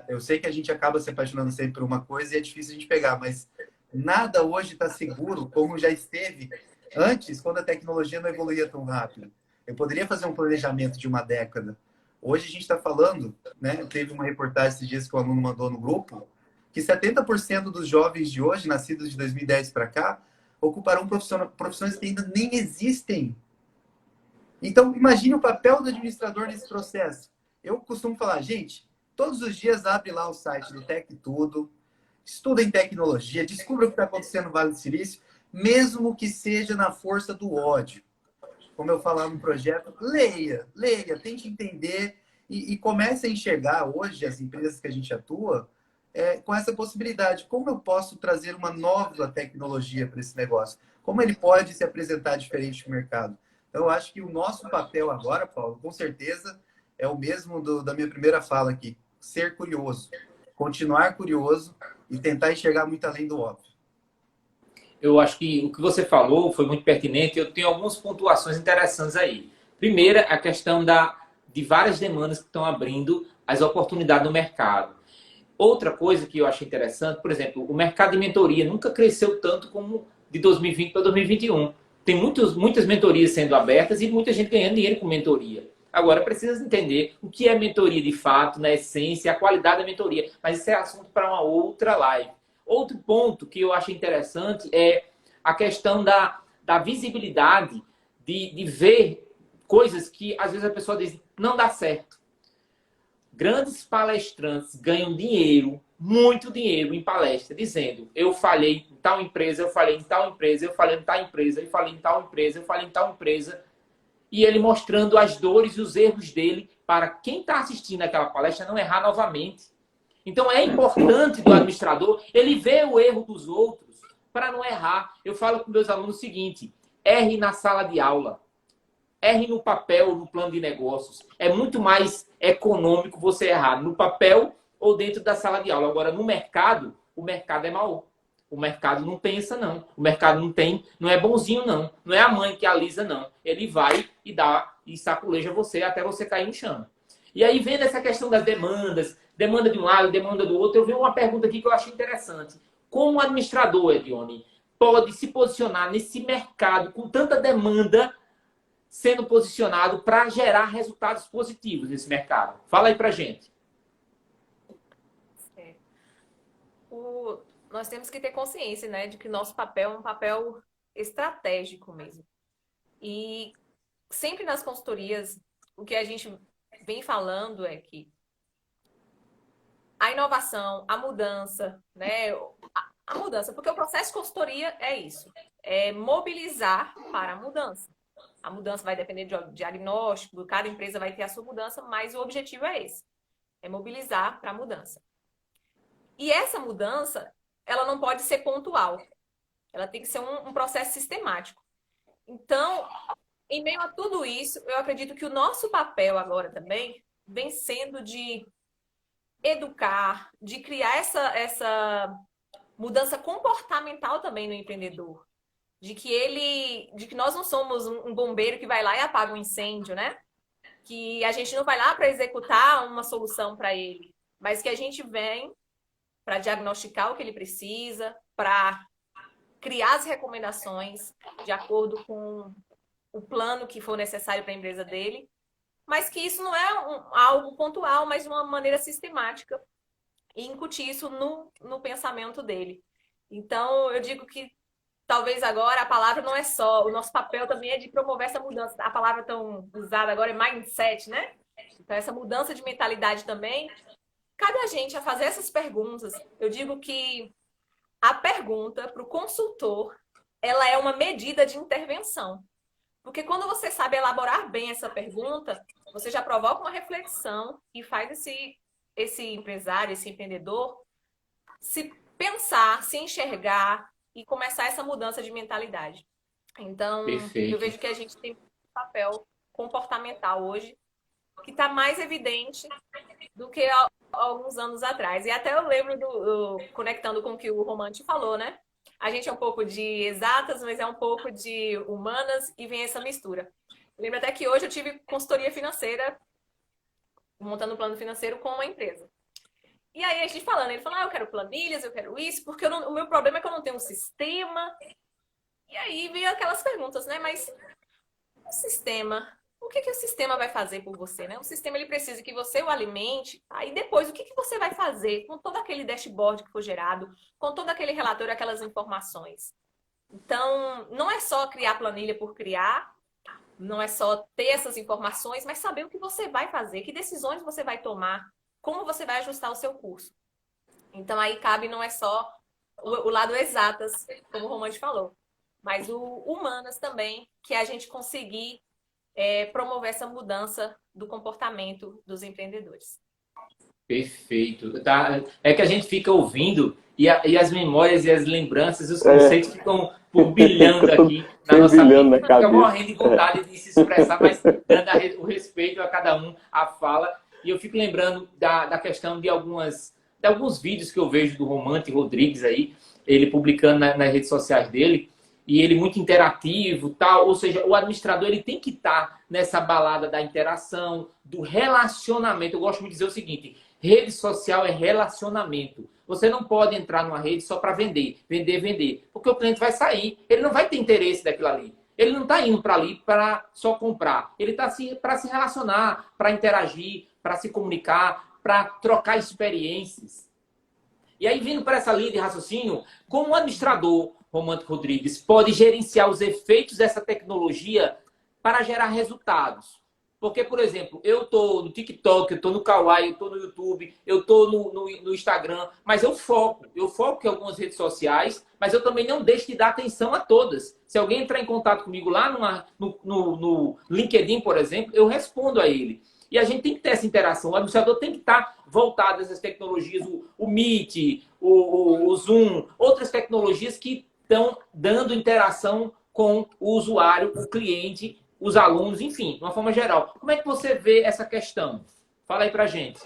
Eu sei que a gente acaba se apaixonando sempre por uma coisa e é difícil a gente pegar, mas nada hoje está seguro como já esteve antes, quando a tecnologia não evoluía tão rápido. Eu poderia fazer um planejamento de uma década. Hoje a gente está falando, né? Teve uma reportagem esses dias que o aluno mandou no grupo, que 70% dos jovens de hoje, nascidos de 2010 para cá, ocuparão profissões que ainda nem existem. Então, imagine o papel do administrador nesse processo. Eu costumo falar, gente, todos os dias abre lá o site do Tech Tudo, estuda em tecnologia, descubra o que está acontecendo no Vale do Silício, mesmo que seja na força do ódio. Como eu falava no projeto, leia, tente entender e comece a enxergar hoje as empresas que a gente atua com essa possibilidade. Como eu posso trazer uma nova tecnologia para esse negócio? Como ele pode se apresentar diferente no mercado? Então, eu acho que o nosso papel agora, Paulo, com certeza, é o mesmo da minha primeira fala aqui. Ser curioso. Continuar curioso e tentar enxergar muito além do óbvio. Eu acho que o que você falou foi muito pertinente. Eu tenho algumas pontuações interessantes aí. Primeira, a questão de várias demandas que estão abrindo as oportunidades no mercado. Outra coisa que eu acho interessante, por exemplo, o mercado de mentoria nunca cresceu tanto como de 2020 para 2021. Tem muitas mentorias sendo abertas e muita gente ganhando dinheiro com mentoria. Agora, precisa entender o que é mentoria de fato, na essência, a qualidade da mentoria. Mas isso é assunto para uma outra live. Outro ponto que eu acho interessante é a questão da visibilidade, de ver coisas que às vezes a pessoa diz, não dá certo. Grandes palestrantes ganham dinheiro, muito dinheiro em palestra, dizendo, eu falhei em tal empresa, eu falhei em tal empresa, eu falhei em tal empresa, eu falhei em tal empresa, eu falhei em tal empresa. E ele mostrando as dores e os erros dele para quem está assistindo aquela palestra não errar novamente. Então é importante do administrador ele ver o erro dos outros para não errar. Eu falo com meus alunos o seguinte, erre na sala de aula. Erre no papel, no plano de negócios. É muito mais econômico você errar no papel ou dentro da sala de aula. Agora, no mercado, o mercado é mau. O mercado não pensa, não. O mercado não é bonzinho, não. Não é a mãe que alisa, não. Ele vai e dá e saculeja você até você cair no chão. E aí, vendo essa questão das demandas, demanda de um lado, demanda do outro, eu vi uma pergunta aqui que eu achei interessante. Como o administrador, Edione, pode se posicionar nesse mercado com tanta demanda sendo posicionado para gerar resultados positivos nesse mercado? Fala aí pra gente. Nós temos que ter consciência, né, de que nosso papel é um papel estratégico mesmo. E sempre nas consultorias, o que a gente vem falando é que a inovação, a mudança, né, a mudança, porque o processo de consultoria é isso, é mobilizar para a mudança. A mudança vai depender de diagnóstico, cada empresa vai ter a sua mudança, mas o objetivo é esse, é mobilizar para a mudança. E essa mudança, ela não pode ser pontual. Ela tem que ser um processo sistemático. Então, em meio a tudo isso, eu acredito que o nosso papel agora também vem sendo de educar, de criar essa mudança comportamental também no empreendedor. de que nós não somos um bombeiro que vai lá e apaga um incêndio, né? Que a gente não vai lá para executar uma solução para ele, mas que a gente vem para diagnosticar o que ele precisa, para criar as recomendações de acordo com o plano que for necessário para a empresa dele, mas que isso não é algo pontual, mas de uma maneira sistemática, e incutir isso no pensamento dele. Então, eu digo que talvez agora a palavra não é só, o nosso papel também é de promover essa mudança. A palavra tão usada agora é mindset, né? Então, essa mudança de mentalidade também, cabe a gente a fazer essas perguntas. Eu digo que a pergunta para o consultor, ela é uma medida de intervenção. Porque quando você sabe elaborar bem essa pergunta, você já provoca uma reflexão e faz esse empresário, esse empreendedor, se pensar, se enxergar e começar essa mudança de mentalidade. Então, Perfeito. eu vejo que a gente tem um papel comportamental hoje que está mais evidente do que há alguns anos atrás. E até eu lembro, conectando com o que o Romante falou, né? A gente é um pouco de exatas, mas é um pouco de humanas e vem essa mistura. Eu lembro até que hoje eu tive consultoria financeira, montando um plano financeiro com uma empresa. E aí a gente falando, ele falou, eu quero planilhas, eu quero isso, porque o meu problema é que eu não tenho um sistema. E aí veio aquelas perguntas, né? Mas o sistema, o que o sistema vai fazer por você, né? O sistema, ele precisa que você o alimente, aí depois o que você vai fazer com todo aquele dashboard que foi gerado, com todo aquele relatório, aquelas informações. Então, não é só criar planilha por criar, não é só ter essas informações, mas saber o que você vai fazer, que decisões você vai tomar, como você vai ajustar o seu curso. Então, aí cabe não é só o lado exatas, como o Romante falou, mas o humanas também, que é a gente conseguir promover essa mudança do comportamento dos empreendedores. Perfeito. Tá? É que a gente fica ouvindo e as memórias e as lembranças, os conceitos ficam turbilhando aqui na nossa mente. Fica morrendo de vontade de se expressar, mas dando o respeito a cada um, a fala. E eu fico lembrando da questão de alguns vídeos que eu vejo do Romante Rodrigues aí, ele publicando nas redes sociais dele, e ele muito interativo, tal. Ou seja, o administrador ele tem que estar nessa balada da interação, do relacionamento. Eu gosto muito de dizer o seguinte, rede social é relacionamento. Você não pode entrar numa rede só para vender, vender, porque o cliente vai sair, ele não vai ter interesse daquilo ali. Ele não está indo para ali para só comprar. Ele está para se relacionar, para interagir, para se comunicar, para trocar experiências. E aí, vindo para essa linha de raciocínio, como o administrador Romante Rodrigues pode gerenciar os efeitos dessa tecnologia para gerar resultados? Porque, por exemplo, eu estou no TikTok, eu estou no Kawaii, eu estou no YouTube, eu estou no Instagram, mas eu foco em algumas redes sociais, mas eu também não deixo de dar atenção a todas. Se alguém entrar em contato comigo lá no LinkedIn, por exemplo, eu respondo a ele. E a gente tem que ter essa interação. O administrador tem que estar voltado a essas tecnologias, o Meet, o Zoom, outras tecnologias que estão dando interação com o usuário, o cliente, os alunos, enfim, de uma forma geral. Como é que você vê essa questão? Fala aí pra gente.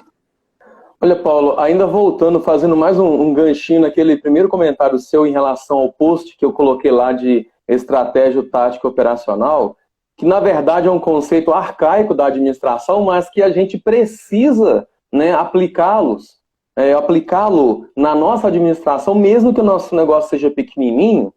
Olha, Paulo, ainda voltando, fazendo mais um ganchinho naquele primeiro comentário seu em relação ao post que eu coloquei lá de estratégia tática operacional, que na verdade é um conceito arcaico da administração, mas que a gente precisa, né, aplicá-lo na nossa administração, mesmo que o nosso negócio seja pequenininho.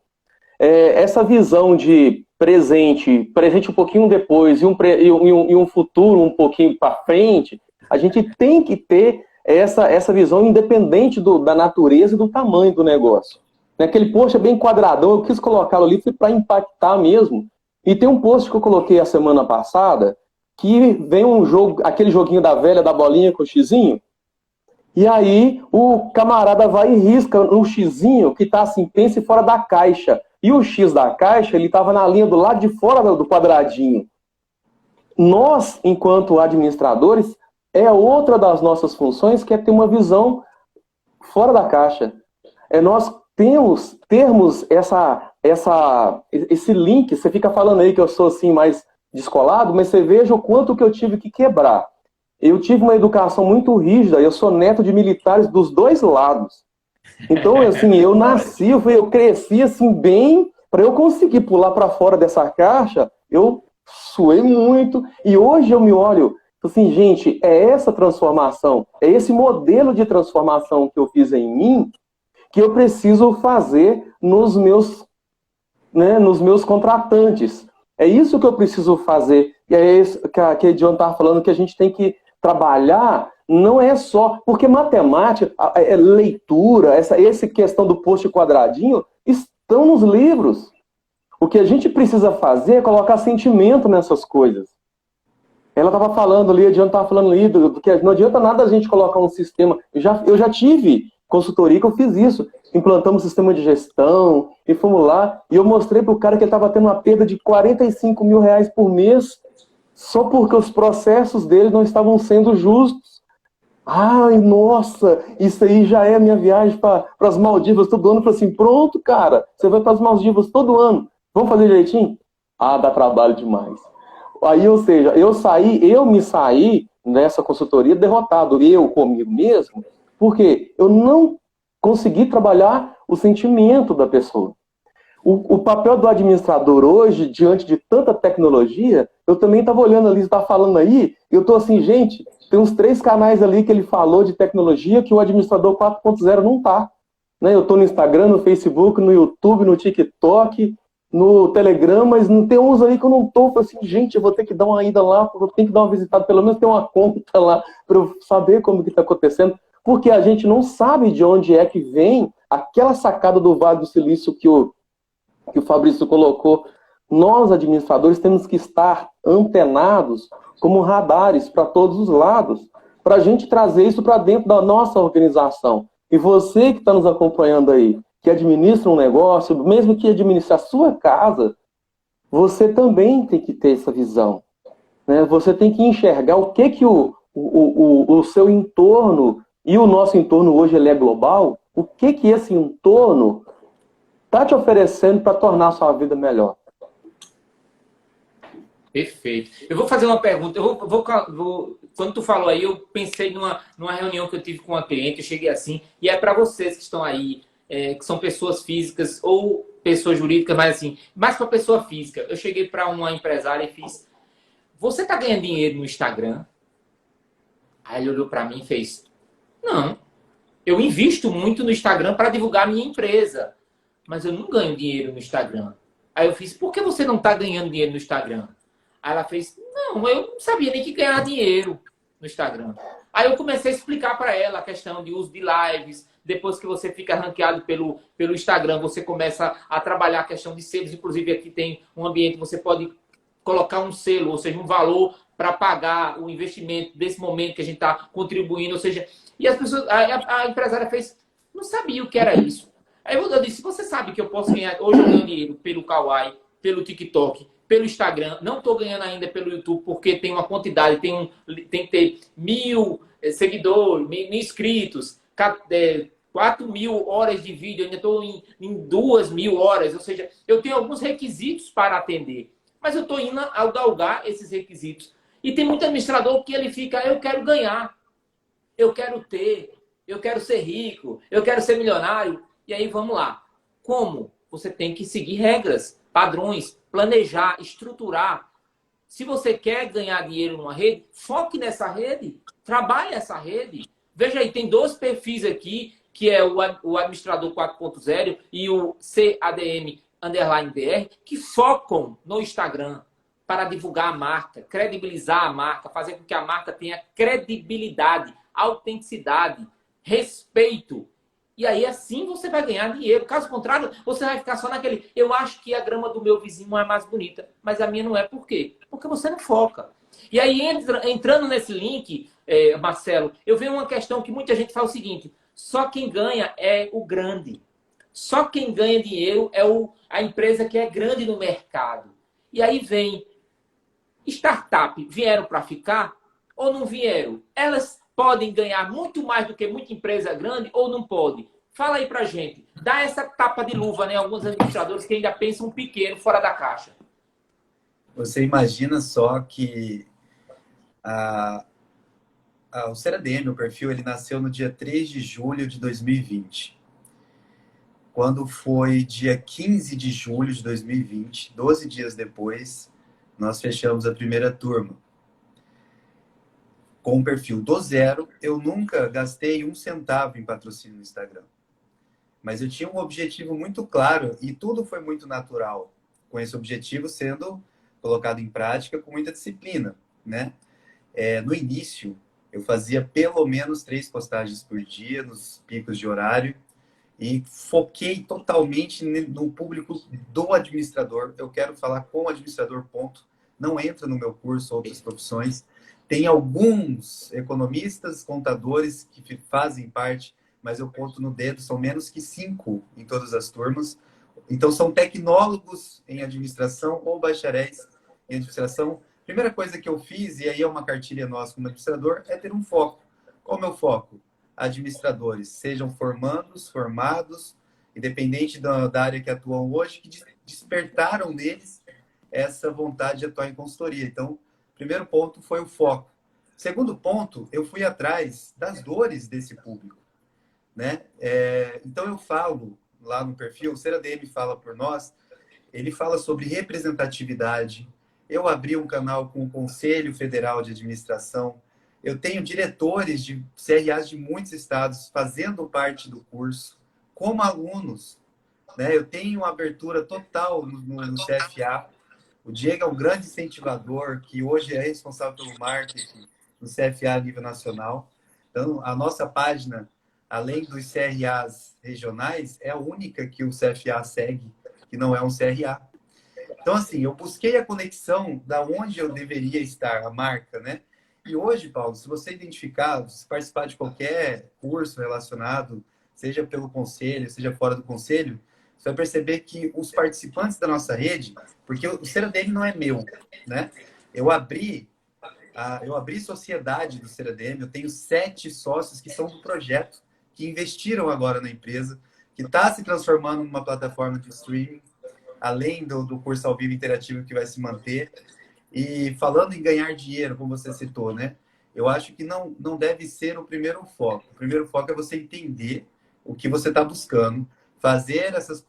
Essa visão de presente um pouquinho depois e um futuro um pouquinho para frente, a gente tem que ter essa visão independente da natureza e do tamanho do negócio. Aquele post é bem quadradão, eu quis colocá-lo ali para impactar mesmo. E tem um post que eu coloquei a semana passada, que vem aquele joguinho da velha, da bolinha com o xizinho, e aí o camarada vai e risca um xizinho que está assim, pense fora da caixa. E o X da caixa, ele estava na linha do lado de fora do quadradinho. Nós, enquanto administradores, é outra das nossas funções, que é ter uma visão fora da caixa. Nós termos esse link. Você fica falando aí que eu sou assim mais descolado, mas você veja o quanto que eu tive que quebrar. Eu tive uma educação muito rígida, eu sou neto de militares dos dois lados. Então, assim, eu cresci, assim, bem para eu conseguir pular para fora dessa caixa, eu suei muito. E hoje eu me olho, assim, gente, é essa transformação, é esse modelo de transformação que eu fiz em mim que eu preciso fazer nos meus, né, nos meus contratantes. É isso que eu preciso fazer. E é isso que a Edion estava falando, que a gente tem que trabalhar, não é só... Porque matemática, leitura, essa questão do post quadradinho, estão nos livros. O que a gente precisa fazer é colocar sentimento nessas coisas. Ela estava falando ali, a Edion estava falando ali, que não adianta nada a gente colocar um sistema... Eu já tive consultoria que eu fiz isso. Implantamos um sistema de gestão e fomos lá. E eu mostrei para o cara que ele estava tendo uma perda de 45 mil reais por mês só porque os processos dele não estavam sendo justos. Ai, nossa, isso aí já é a minha viagem para as Maldivas todo ano. Eu falei assim, pronto, cara, você vai para as Maldivas todo ano. Vamos fazer direitinho? Ah, dá trabalho demais. Aí, ou seja, eu me saí nessa consultoria derrotado, eu comigo mesmo, porque eu não consegui trabalhar o sentimento da pessoa. O papel do administrador hoje, diante de tanta tecnologia, eu também estava olhando ali, você está falando aí, e eu estou assim, gente, tem uns 3 canais ali que ele falou de tecnologia que o administrador 4.0 não está. Né? Eu estou no Instagram, no Facebook, no YouTube, no TikTok, no Telegram, mas não tem uns aí que eu não estou. Eu falei assim, gente, eu vou ter que dar uma ida lá, eu tenho que dar uma visitada, pelo menos ter uma conta lá, para eu saber como que está acontecendo. Porque a gente não sabe de onde é que vem aquela sacada do Vale do Silício que o Fabrício colocou. Nós, administradores, temos que estar antenados como radares para todos os lados, para a gente trazer isso para dentro da nossa organização. E você que está nos acompanhando aí, que administra um negócio, mesmo que administre a sua casa, você também tem que ter essa visão. Né? Você tem que enxergar o que o seu entorno, e o nosso entorno hoje ele é global, o que esse entorno está te oferecendo para tornar a sua vida melhor. Perfeito. Eu vou fazer uma pergunta. Quando tu falou aí, eu pensei numa reunião que eu tive com uma cliente, eu cheguei assim, e é para vocês que estão aí, que são pessoas físicas ou pessoas jurídicas, mas assim, mais para pessoa física. Eu cheguei para uma empresária e fiz, você está ganhando dinheiro no Instagram? Aí ele olhou para mim e fez, não, eu invisto muito no Instagram para divulgar a minha empresa, mas eu não ganho dinheiro no Instagram. Aí eu fiz, por que você não está ganhando dinheiro no Instagram? Aí ela fez, não, eu não sabia nem que ganhar dinheiro no Instagram. Aí eu comecei a explicar para ela a questão de uso de lives. Depois que você fica ranqueado pelo Instagram, você começa a trabalhar a questão de selos. Inclusive aqui tem um ambiente que você pode colocar um selo, ou seja, um valor para pagar o investimento desse momento que a gente está contribuindo. Ou seja, e as pessoas, a empresária fez, não sabia o que era isso. Aí eu disse, você sabe que eu posso ganhar, hoje eu ganho dinheiro pelo Kawaii, pelo TikTok, pelo Instagram, não estou ganhando ainda pelo YouTube, porque tem uma quantidade, tem que ter 1.000 seguidores, 1.000 inscritos, 4.000 horas de vídeo, ainda estou em 2.000 horas, ou seja, eu tenho alguns requisitos para atender, mas eu estou indo a galgar esses requisitos. E tem muito administrador que ele fica, eu quero ganhar, eu quero ter, eu quero ser rico, eu quero ser milionário, e aí vamos lá. Como? Você tem que seguir regras, padrões, planejar, estruturar. Se você quer ganhar dinheiro numa rede, foque nessa rede, trabalhe essa rede. Veja aí, tem 2 perfis aqui, que é o administrador 4.0 e o CADM_BR, que focam no Instagram para divulgar a marca, credibilizar a marca, fazer com que a marca tenha credibilidade, autenticidade, respeito. E aí, assim, você vai ganhar dinheiro. Caso contrário, você vai ficar só naquele... Eu acho que a grama do meu vizinho é mais bonita, mas a minha não é. Por quê? Porque você não foca. E aí, entrando nesse link, Marcelo, eu vejo uma questão que muita gente fala o seguinte, só quem ganha é o grande. Só quem ganha dinheiro é a empresa que é grande no mercado. E aí vem, startup, vieram para ficar ou não vieram? Elas podem ganhar muito mais do que muita empresa grande ou não pode? Fala aí pra gente. Dá essa tapa de luva, né? Alguns administradores que ainda pensam pequeno, fora da caixa. Você imagina só que o CeraDM, o perfil, ele nasceu no dia 3 de julho de 2020. Quando foi dia 15 de julho de 2020, 12 dias depois, nós fechamos a primeira turma. Com o perfil do zero, eu nunca gastei um centavo em patrocínio no Instagram. Mas eu tinha um objetivo muito claro e tudo foi muito natural, com esse objetivo sendo colocado em prática com muita disciplina, né? No início, eu fazia pelo menos 3 postagens por dia, nos picos de horário, e foquei totalmente no público do administrador. Eu quero falar com o administrador, ponto. Não entra no meu curso outras profissões. Tem alguns economistas, contadores que fazem parte, mas eu conto no dedo, são menos que 5 em todas as turmas. Então, são tecnólogos em administração ou bacharéis em administração. Primeira coisa que eu fiz, e aí é uma cartilha nossa como administrador, é ter um foco. Qual é o meu foco? Administradores, sejam formandos, formados, independente da área que atuam hoje, que despertaram neles essa vontade de atuar em consultoria. Então, primeiro ponto foi o foco. Segundo ponto, eu fui atrás das dores desse público, né? Então, eu falo lá no perfil, o Ser ADM fala por nós, ele fala sobre representatividade. Eu abri um canal com o Conselho Federal de Administração. Eu tenho diretores de CRAs de muitos estados fazendo parte do curso, como alunos, né? Eu tenho uma abertura total no CFA. O Diego é um grande incentivador, que hoje é responsável pelo marketing no CFA a nível nacional. Então, a nossa página, além dos CRAs regionais, é a única que o CFA segue, que não é um CRA. Então, assim, eu busquei a conexão da onde eu deveria estar, a marca, né? E hoje, Paulo, se você identificar, se participar de qualquer curso relacionado, seja pelo conselho, seja fora do conselho, você vai perceber que os participantes da nossa rede, porque o Ser ADM não é meu, né? Eu abri sociedade do Ser ADM, eu tenho 7 sócios que são do projeto, que investiram agora na empresa, que está se transformando numa plataforma de streaming, além do curso ao vivo interativo que vai se manter. E falando em ganhar dinheiro, como você citou, né? Eu acho que não deve ser o primeiro foco. O primeiro foco é você entender o que você está buscando, fazer essas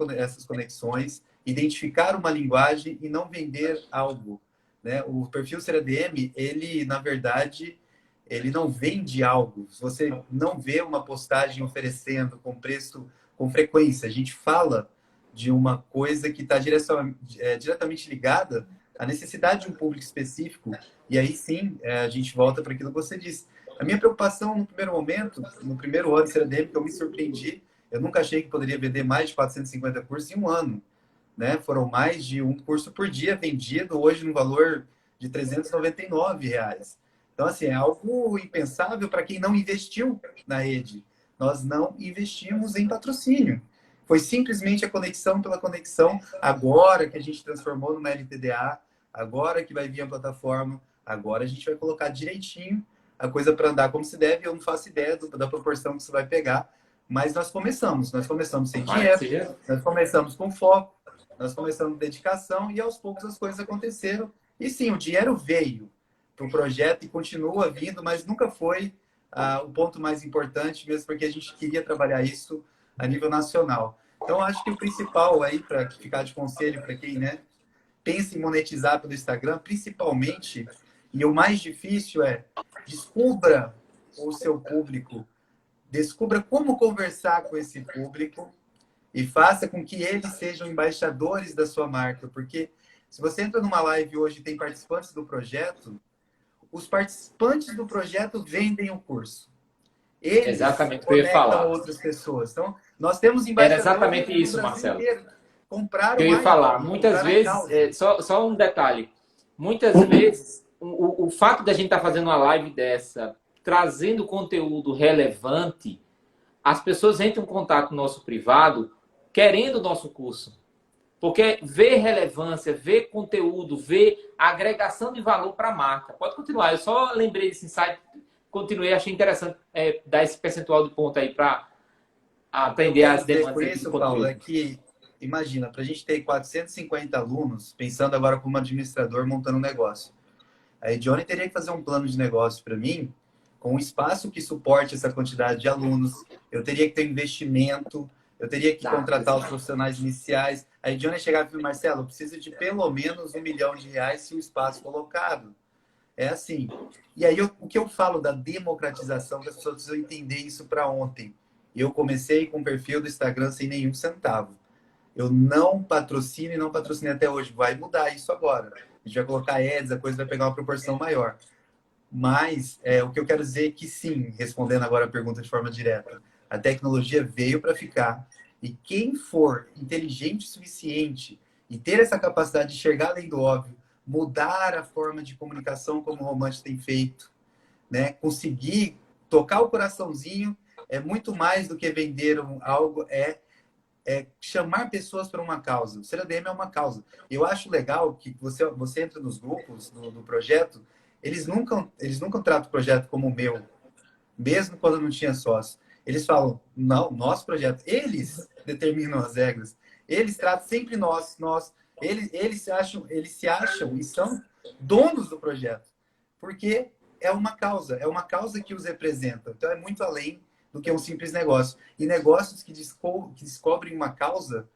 conexões, identificar uma linguagem e não vender algo, né? O perfil Ser ADM, ele, na verdade, ele não vende algo. Você não vê uma postagem oferecendo com preço, com frequência. A gente fala de uma coisa que está diretamente ligada à necessidade de um público específico. E aí sim, a gente volta para aquilo que você disse. A minha preocupação no primeiro momento, no primeiro ano de Ser ADM, que eu me surpreendi, eu nunca achei que poderia vender mais de 450 cursos em um ano, né? Foram mais de um curso por dia vendido, hoje no valor de R$ 399. Então, assim, é algo impensável para quem não investiu na rede. Nós não investimos em patrocínio. Foi simplesmente a conexão pela conexão. Agora que a gente transformou no LTDA, agora que vai vir a plataforma, agora a gente vai colocar direitinho a coisa para andar como se deve. Eu não faço ideia da proporção que isso vai pegar, mas nós começamos sem dinheiro, nós começamos com foco, nós começamos com dedicação e aos poucos as coisas aconteceram. E sim, o dinheiro veio para o projeto e continua vindo, mas nunca foi o ponto mais importante, mesmo porque a gente queria trabalhar isso a nível nacional. Então, acho que o principal aí, para ficar de conselho para quem, né, pensa em monetizar pelo Instagram, principalmente, e o mais difícil é descubra o seu público, descubra como conversar com esse público e faça com que eles sejam embaixadores da sua marca, porque se você entra numa live hoje e tem participantes do projeto, os participantes do projeto vendem o curso. Eles exatamente o que eu ia falar. Outras pessoas. Então, nós temos embaixadores. Era exatamente isso, Marcelo. Compraram eu ia falar. Muitas vezes, só um detalhe. Muitas vezes, o fato da gente estar fazendo uma live dessa, trazendo conteúdo relevante, as pessoas entram em contato no nosso privado querendo o nosso curso. Porque vê relevância, vê conteúdo, vê agregação de valor para a marca. Pode continuar. Eu só lembrei desse insight. Continuei, achei interessante dar esse percentual de ponto aí para atender as demandas. Por isso, Paulo, é que, imagina, para a gente ter 450 alunos, pensando agora como administrador montando um negócio. Aí, Johnny teria que fazer um plano de negócio para mim, com um espaço que suporte essa quantidade de alunos. Eu teria que ter investimento, eu teria que contratar os profissionais iniciais. Aí Johnny chegava e falava, Marcelo, eu preciso de pelo menos R$1 milhão se o espaço colocado. É assim. E aí, o que eu falo da democratização, que as pessoas precisam entender isso para ontem. Eu comecei com o perfil do Instagram sem nenhum centavo. Eu não patrocino e não patrocinei até hoje. Vai mudar isso agora. A gente vai colocar ads, a coisa vai pegar uma proporção maior. Mas o que eu quero dizer é que sim, respondendo agora a pergunta de forma direta, a tecnologia veio para ficar e quem for inteligente o suficiente e ter essa capacidade de enxergar além do óbvio, mudar a forma de comunicação como o Romântico tem feito, né? Conseguir tocar o coraçãozinho é muito mais do que vender algo, é chamar pessoas para uma causa. O CeraDM é uma causa. Eu acho legal que você entra nos grupos do projeto, eles nunca tratam o projeto como o meu, mesmo quando não tinha sócio. Eles falam, não, nosso projeto. Eles determinam as regras. Eles tratam sempre nós. Eles se acham e são donos do projeto. Porque é uma causa que os representa. Então é muito além do que um simples negócio. E negócios que descobrem uma causa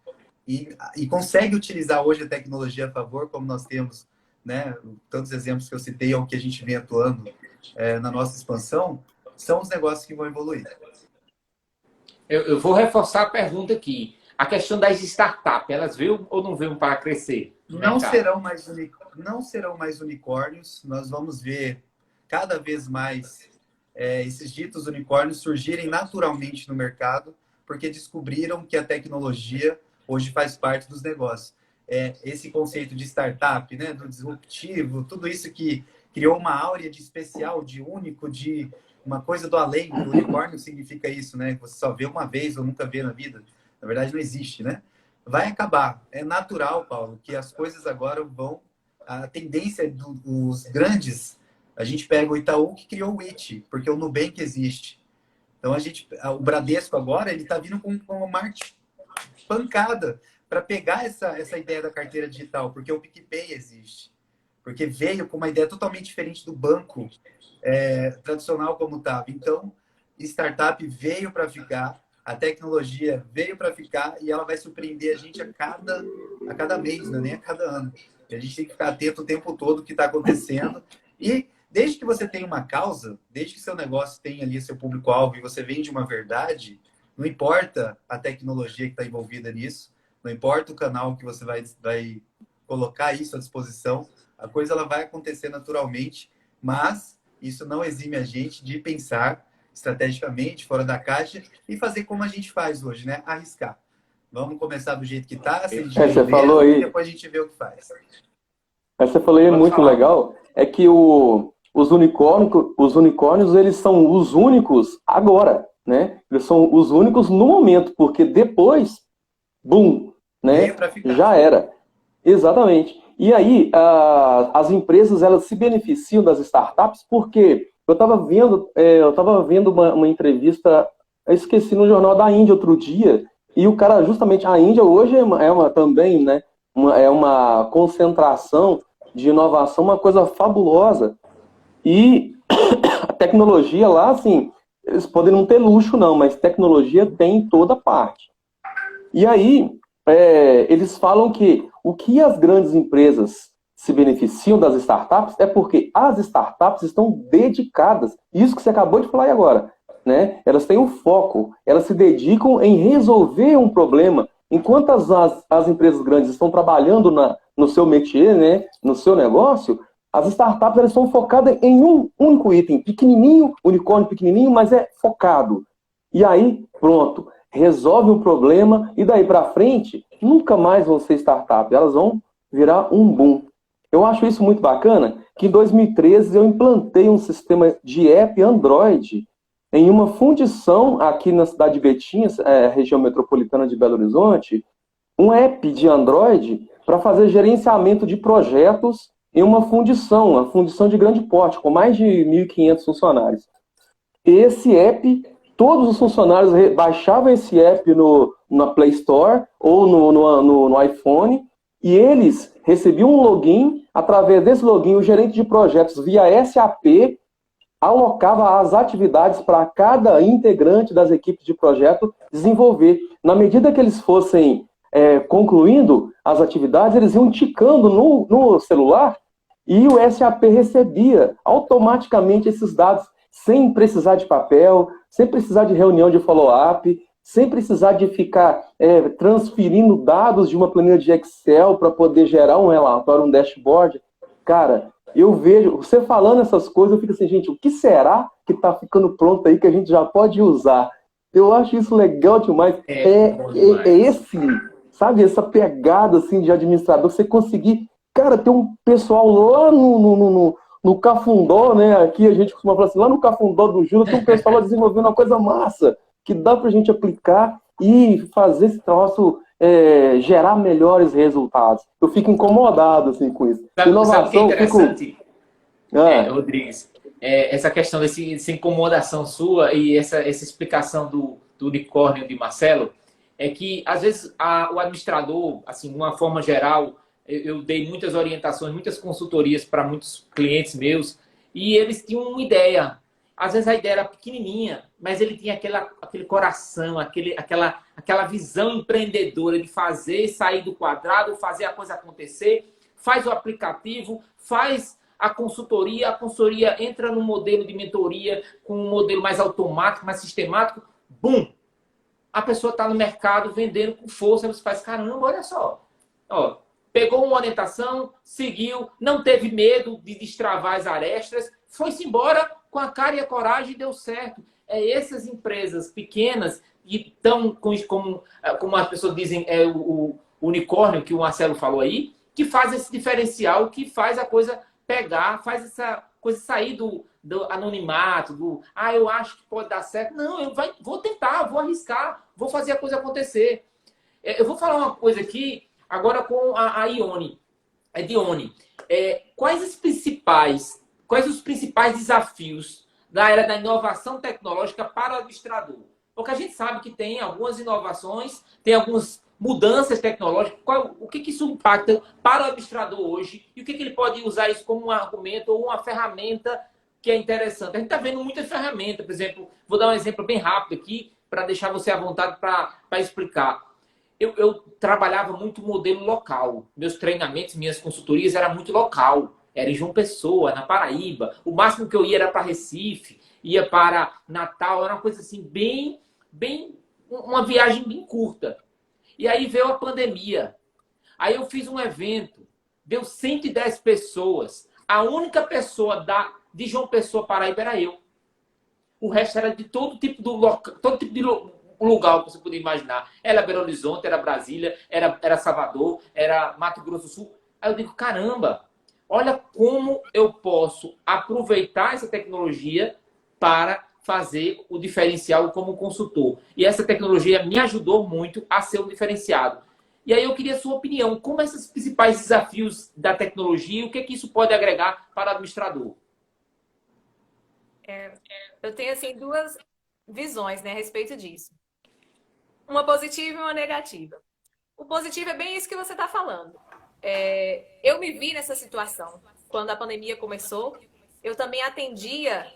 e conseguem utilizar hoje a tecnologia a favor, como nós temos, né, tantos exemplos que eu citei, ao que a gente vem atuando na nossa expansão, são os negócios que vão evoluir. Eu vou reforçar a pergunta aqui. A questão das startups, elas veio ou não veio para crescer? Não serão mais unicórnios. Nós vamos ver cada vez mais esses ditos unicórnios surgirem naturalmente no mercado, porque descobriram que a tecnologia hoje faz parte dos negócios. Esse conceito de startup, né, do disruptivo, tudo isso que criou uma áurea de especial, de único, de uma coisa do além. O unicórnio significa isso, né? Que você só vê uma vez ou nunca vê na vida. Na verdade, não existe, né? Vai acabar. É natural, Paulo, que as coisas agora vão... A tendência dos grandes... A gente pega o Itaú, que criou o IT, porque o Nubank existe. Então, o Bradesco agora, ele está vindo com uma marketing pancada para pegar essa ideia da carteira digital, porque o PicPay existe. Porque veio com uma ideia totalmente diferente do banco tradicional como estava. Então, startup veio para ficar, a tecnologia veio para ficar e ela vai surpreender a gente a cada mês, né? Nem a cada ano. E a gente tem que ficar atento o tempo todo o que está acontecendo. E desde que você tenha uma causa, desde que seu negócio tenha ali seu público-alvo e você vende uma verdade, não importa a tecnologia que está envolvida nisso, não importa o canal que você vai colocar isso à disposição, a coisa ela vai acontecer naturalmente, mas isso não exime a gente de pensar estrategicamente, fora da caixa, e fazer como a gente faz hoje, né? Arriscar. Vamos começar do jeito que está, sem dinheiro, falou aí, e depois a gente vê o que faz. Você falou aí muito legal, é que os unicórnios, eles são os únicos agora, né? Eles são os únicos no momento, porque depois, boom, né? Já era. Exatamente. E aí, as empresas, elas se beneficiam das startups porque eu estava vendo uma entrevista, eu esqueci, no Jornal da Índia outro dia, e o cara, justamente, a Índia hoje também, né? É uma concentração de inovação, uma coisa fabulosa. E a tecnologia lá, assim, eles podem não ter luxo não, mas tecnologia tem em toda parte. E aí, eles falam que o que as grandes empresas se beneficiam das startups é porque as startups estão dedicadas, isso que você acabou de falar aí agora, né? Elas têm um foco, elas se dedicam em resolver um problema, enquanto as empresas grandes estão trabalhando no seu métier, né? No seu negócio, as startups elas são focadas em um único item, pequenininho, unicórnio pequenininho, mas é focado. E aí, pronto, resolve um problema e daí para frente, nunca mais vão ser startup, elas vão virar um boom. Eu acho isso muito bacana, que em 2013 eu implantei um sistema de app Android em uma fundição aqui na cidade de Betim, região metropolitana de Belo Horizonte, um app de Android para fazer gerenciamento de projetos em uma fundição de grande porte, com mais de 1.500 funcionários. Esse app, todos os funcionários baixavam esse app na Play Store ou no iPhone, e eles recebiam um login. Através desse login, o gerente de projetos via SAP alocava as atividades para cada integrante das equipes de projeto desenvolver. Na medida que eles fossem concluindo as atividades, eles iam ticando no celular e o SAP recebia automaticamente esses dados, sem precisar de papel, sem precisar de reunião de follow-up, sem precisar de ficar transferindo dados de uma planilha de Excel para poder gerar um relatório, um dashboard. Cara, eu vejo, você falando essas coisas, eu fico assim, gente, o que será que está ficando pronto aí que a gente já pode usar? Eu acho isso legal demais. Esse, sabe, essa pegada assim, de administrador, você conseguir, cara, ter um pessoal lá no Cafundó, né? Aqui a gente costuma falar assim, lá no Cafundó do Júlio, tem um pessoal lá desenvolvendo uma coisa massa, que dá pra gente aplicar e fazer esse troço gerar melhores resultados. Eu fico incomodado assim, com isso. Sabe o que é interessante, fico... Rodrigues? Essa questão dessa incomodação sua e essa explicação do unicórnio de Marcelo, é que, às vezes, o administrador, assim, de uma forma geral, eu dei muitas orientações, muitas consultorias para muitos clientes meus, e eles tinham uma ideia. Às vezes a ideia era pequenininha, mas ele tinha aquele coração, aquela visão empreendedora de fazer, sair do quadrado, fazer a coisa acontecer, faz o aplicativo, faz a consultoria entra no modelo de mentoria com um modelo mais automático, mais sistemático, bum! A pessoa está no mercado vendendo com força, você faz, caramba, olha só. Ó, pegou uma orientação, seguiu, não teve medo de destravar as arestas, foi-se embora com a cara e a coragem e deu certo. Essas empresas pequenas que estão, como as pessoas dizem, o unicórnio que o Marcelo falou aí, que faz esse diferencial, que faz a coisa pegar, faz essa coisa sair do anonimato, eu acho que pode dar certo. Não, vou tentar, vou arriscar, vou fazer a coisa acontecer. Eu vou falar uma coisa aqui, agora com a Ione. Dione, quais os principais desafios da era da inovação tecnológica para o administrador? Porque a gente sabe que tem algumas inovações, tem algumas mudanças tecnológicas. O que isso impacta para o administrador hoje e o que ele pode usar isso como um argumento ou uma ferramenta que é interessante? A gente está vendo muitas ferramentas, por exemplo, vou dar um exemplo bem rápido aqui para deixar você à vontade para explicar. Eu trabalhava muito modelo local. Meus treinamentos, minhas consultorias eram muito local. Era em João Pessoa, na Paraíba. O máximo que eu ia era para Recife, ia para Natal. Era uma coisa assim, bem uma viagem bem curta. E aí veio a pandemia. Aí eu fiz um evento, deu 110 pessoas. A única pessoa de João Pessoa, Paraíba, era eu. O resto era de todo tipo de lugar que você podia imaginar. Era Belo Horizonte, era Brasília, era Salvador, era Mato Grosso do Sul. Aí eu digo, caramba, olha como eu posso aproveitar essa tecnologia para fazer o diferencial como consultor. E essa tecnologia me ajudou muito a ser um diferenciado. E aí eu queria a sua opinião. Como esses principais desafios da tecnologia, o que isso pode agregar para o administrador? Eu tenho, assim, duas visões, né, a respeito disso. Uma positiva e uma negativa. O positivo é bem isso que você está falando. Eu me vi nessa situação. Quando a pandemia começou, eu também atendia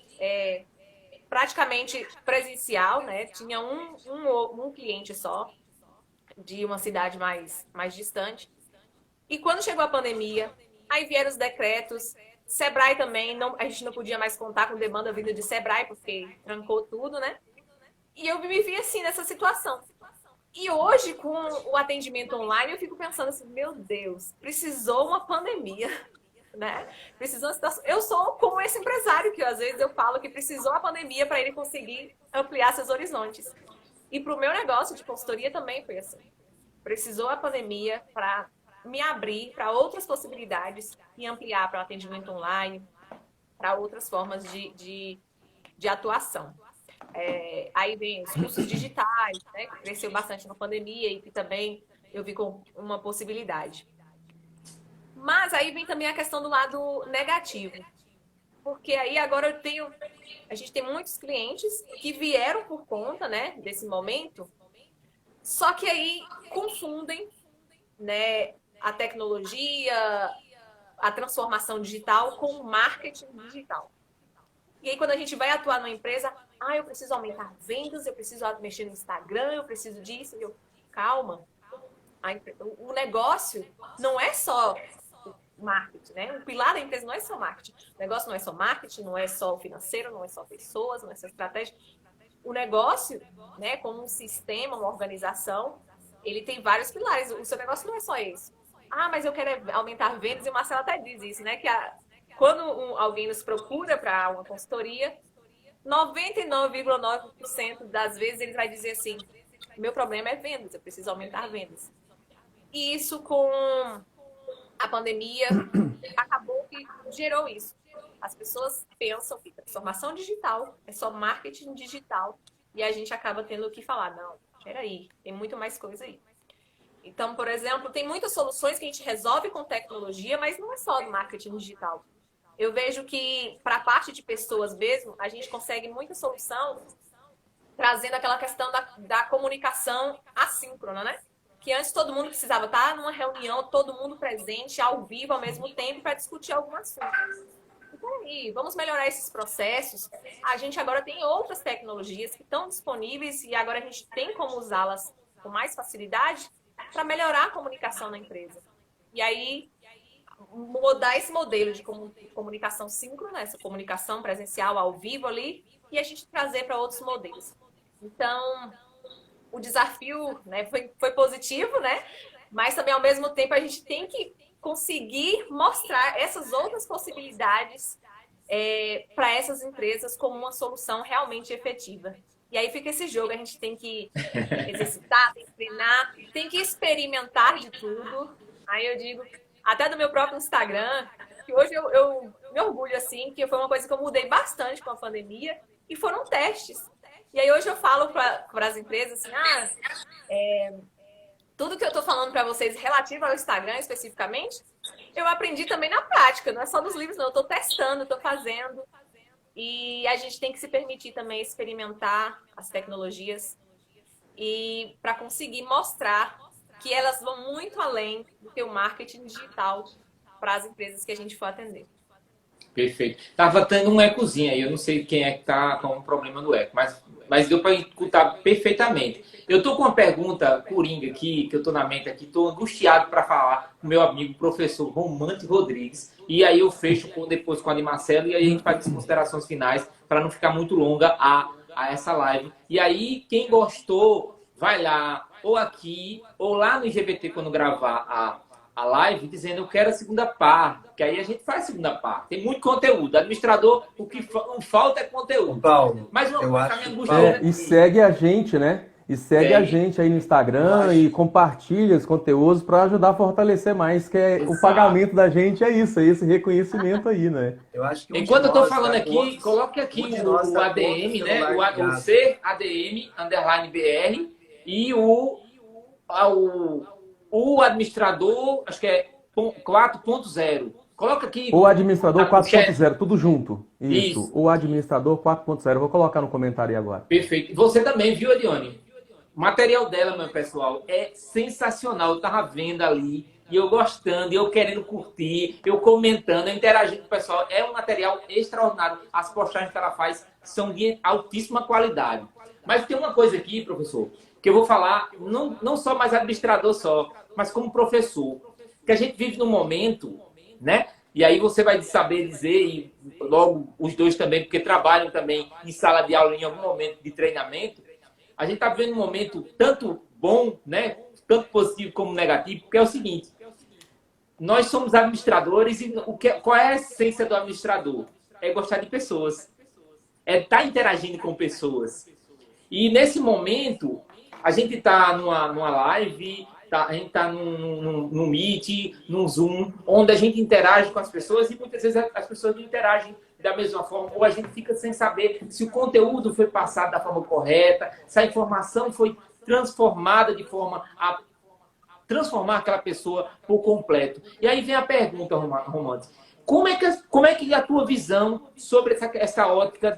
praticamente presencial, né? Tinha um cliente só, de uma cidade mais distante. E quando chegou a pandemia, aí vieram os decretos. Sebrae também, a gente não podia mais contar com demanda vinda de Sebrae, porque trancou tudo, né? E eu me vi assim nessa situação. E hoje, com o atendimento online, eu fico pensando assim, meu Deus, precisou uma pandemia, né? Precisou uma situação. Eu sou como esse empresário que às vezes eu falo que precisou a pandemia para ele conseguir ampliar seus horizontes. E para o meu negócio de consultoria também foi assim. Precisou a pandemia para me abrir para outras possibilidades e ampliar para o atendimento online, para outras formas de atuação. Aí vem os cursos digitais, né, que cresceu bastante na pandemia e que também eu vi com uma possibilidade. Mas aí vem também a questão do lado negativo. Porque aí agora a gente tem muitos clientes que vieram por conta, né, desse momento, só que aí confundem, né, a tecnologia, a transformação digital com o marketing digital. E aí, quando a gente vai atuar numa empresa, eu preciso aumentar vendas, eu preciso mexer no Instagram, eu preciso disso. Calma. O negócio não é só marketing, né? O pilar da empresa não é só marketing. O negócio não é só marketing, não é só financeiro, não é só pessoas, não é só estratégia. O negócio, né, como um sistema, uma organização, ele tem vários pilares. O seu negócio não é só isso. Mas eu quero aumentar vendas, e o Marcelo até diz isso, né? Que quando alguém nos procura para uma consultoria, 99,9% das vezes ele vai dizer assim: meu problema é vendas, eu preciso aumentar vendas. E isso, com a pandemia, acabou que gerou isso. As pessoas pensam que transformação digital é só marketing digital, e a gente acaba tendo que falar: não, peraí, tem muito mais coisa aí. Então, por exemplo, tem muitas soluções que a gente resolve com tecnologia, mas não é só do marketing digital. Eu vejo que, para a parte de pessoas mesmo, a gente consegue muita solução trazendo aquela questão da comunicação assíncrona, né? Que antes todo mundo precisava estar numa reunião, todo mundo presente, ao vivo, ao mesmo tempo, para discutir algum assunto. Então, aí, vamos melhorar esses processos. A gente agora tem outras tecnologias que estão disponíveis e agora a gente tem como usá-las com mais facilidade para melhorar a comunicação na empresa. E aí, mudar esse modelo de comunicação síncrona, essa comunicação presencial ao vivo ali, e a gente trazer para outros modelos. Então, o desafio, né, foi positivo, né? Mas também, ao mesmo tempo, a gente tem que conseguir mostrar essas outras possibilidades para essas empresas como uma solução realmente efetiva. E aí fica esse jogo, a gente tem que exercitar, tem que treinar, tem que experimentar de tudo. Aí eu digo, até do meu próprio Instagram, que hoje eu me orgulho, assim, que foi uma coisa que eu mudei bastante com a pandemia, e foram testes. E aí hoje eu falo para as empresas assim, tudo que eu estou falando para vocês relativo ao Instagram especificamente, eu aprendi também na prática, não é só nos livros, não. Eu estou testando, estou fazendo. E a gente tem que se permitir também experimentar as tecnologias e para conseguir mostrar que elas vão muito além do que o marketing digital para as empresas que a gente for atender. Perfeito. Tava tendo um ecozinho aí, eu não sei quem é que tá com um problema no eco, mas deu para escutar perfeitamente. Eu tô com uma pergunta coringa aqui, que eu tô na mente aqui, tô angustiado para falar com meu amigo professor Romante Rodrigues, e aí eu fecho depois com a de Marcelo, e aí a gente faz as considerações finais para não ficar muito longa a essa live. E aí, quem gostou, vai lá, ou aqui, ou lá no IGVT, quando gravar a live, dizendo eu quero a segunda parte, que aí a gente faz a segunda parte. Tem muito conteúdo. Administrador, o que não falta é conteúdo. Paulo, mas eu acho e segue a gente, né? E segue a gente aí no Instagram e compartilha os conteúdos para ajudar a fortalecer mais, que o pagamento da gente é isso, é esse reconhecimento aí, né? Eu acho que enquanto eu estou falando aqui, coloque aqui o ADM, né? O ser ADM _BR e o administrador, acho que é 4.0. Coloca aqui. O administrador 4.0, tudo junto. Isso. O administrador 4.0. Vou colocar no comentário aí agora. Perfeito. Você também, viu, Edione? O material dela, meu pessoal, é sensacional. Eu tava vendo ali, e eu gostando, e eu querendo curtir, eu comentando, eu interagindo com o pessoal. É um material extraordinário. As postagens que ela faz são de altíssima qualidade. Mas tem uma coisa aqui, professor, que eu vou falar, não só mais administrador só, mas como professor. Que a gente vive num momento, né? E aí você vai saber dizer, e logo os dois também, porque trabalham também em sala de aula em algum momento de treinamento. A gente está vivendo um momento tanto bom, né? Tanto positivo como negativo, porque é o seguinte, nós somos administradores e qual é a essência do administrador? É gostar de pessoas. É estar interagindo com pessoas. E nesse momento, a gente está numa live, a gente está num Meet, num Zoom, onde a gente interage com as pessoas e muitas vezes as pessoas não interagem da mesma forma, ou a gente fica sem saber se o conteúdo foi passado da forma correta, se a informação foi transformada de forma a transformar aquela pessoa por completo. E aí vem a pergunta, Romante. Como é que a tua visão sobre essa ótica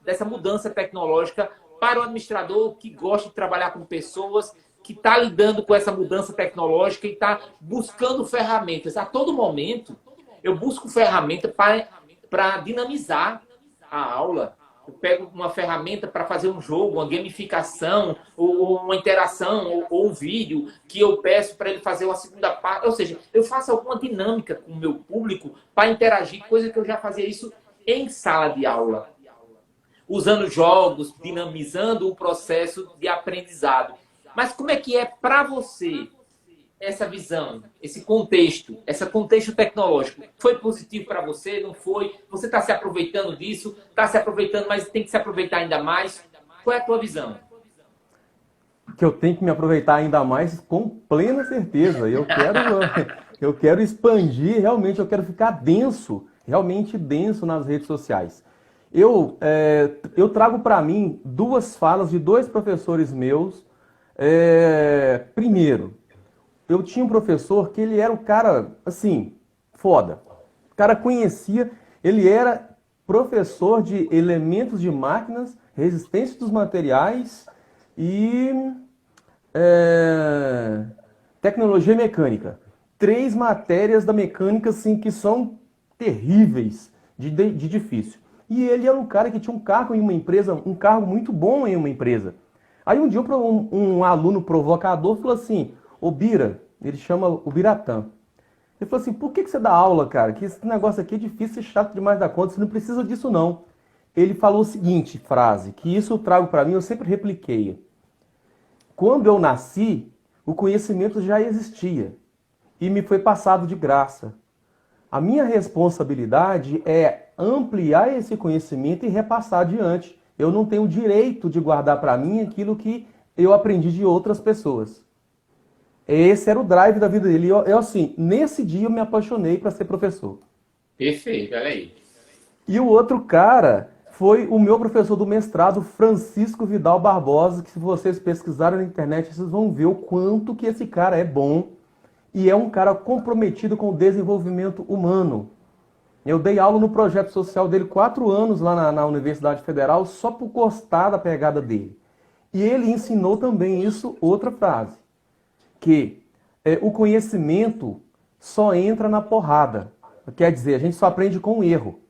dessa mudança tecnológica para o administrador que gosta de trabalhar com pessoas, que está lidando com essa mudança tecnológica e está buscando ferramentas? A todo momento, eu busco ferramentas para dinamizar a aula, eu pego uma ferramenta para fazer um jogo, uma gamificação, ou uma interação, ou um vídeo que eu peço para ele fazer uma segunda parte. Ou seja, eu faço alguma dinâmica com o meu público para interagir, coisa que eu já fazia isso em sala de aula. Usando jogos, dinamizando o processo de aprendizado. Mas como é que é para você essa visão, esse contexto tecnológico? Foi positivo para você? Não foi? Você está se aproveitando disso? Está se aproveitando, mas tem que se aproveitar ainda mais? Qual é a tua visão? Que eu tenho que me aproveitar ainda mais, com plena certeza. Eu quero expandir, realmente, eu quero ficar denso, realmente denso nas redes sociais. Eu trago para mim duas falas de dois professores meus. Primeiro, eu tinha um professor que ele era um cara, assim, foda. O cara conhecia, ele era professor de elementos de máquinas, resistência dos materiais e tecnologia mecânica. 3 matérias da mecânica, assim, que são terríveis, de difícil. E ele era um cara que tinha um cargo em uma empresa, um cargo muito bom em uma empresa. Aí um dia um aluno provocador falou assim: ô Bira, ele chama o Biratã. Ele falou assim: por que você dá aula, cara? Que esse negócio aqui é difícil e chato demais da conta, você não precisa disso não. Ele falou a seguinte frase, que isso eu trago para mim, eu sempre repliquei. Quando eu nasci, o conhecimento já existia e me foi passado de graça. A minha responsabilidade é ampliar esse conhecimento e repassar adiante. Eu não tenho o direito de guardar para mim aquilo que eu aprendi de outras pessoas. Esse era o drive da vida dele. Eu assim, nesse dia eu me apaixonei para ser professor. Perfeito, olha aí. E o outro cara foi o meu professor do mestrado, Francisco Vidal Barbosa, que se vocês pesquisarem na internet, vocês vão ver o quanto que esse cara é bom e é um cara comprometido com o desenvolvimento humano. Eu dei aula no projeto social dele 4 anos lá na Universidade Federal, só por gostar da pegada dele. E ele ensinou também isso, outra frase, que o conhecimento só entra na porrada. Quer dizer, a gente só aprende com o erro.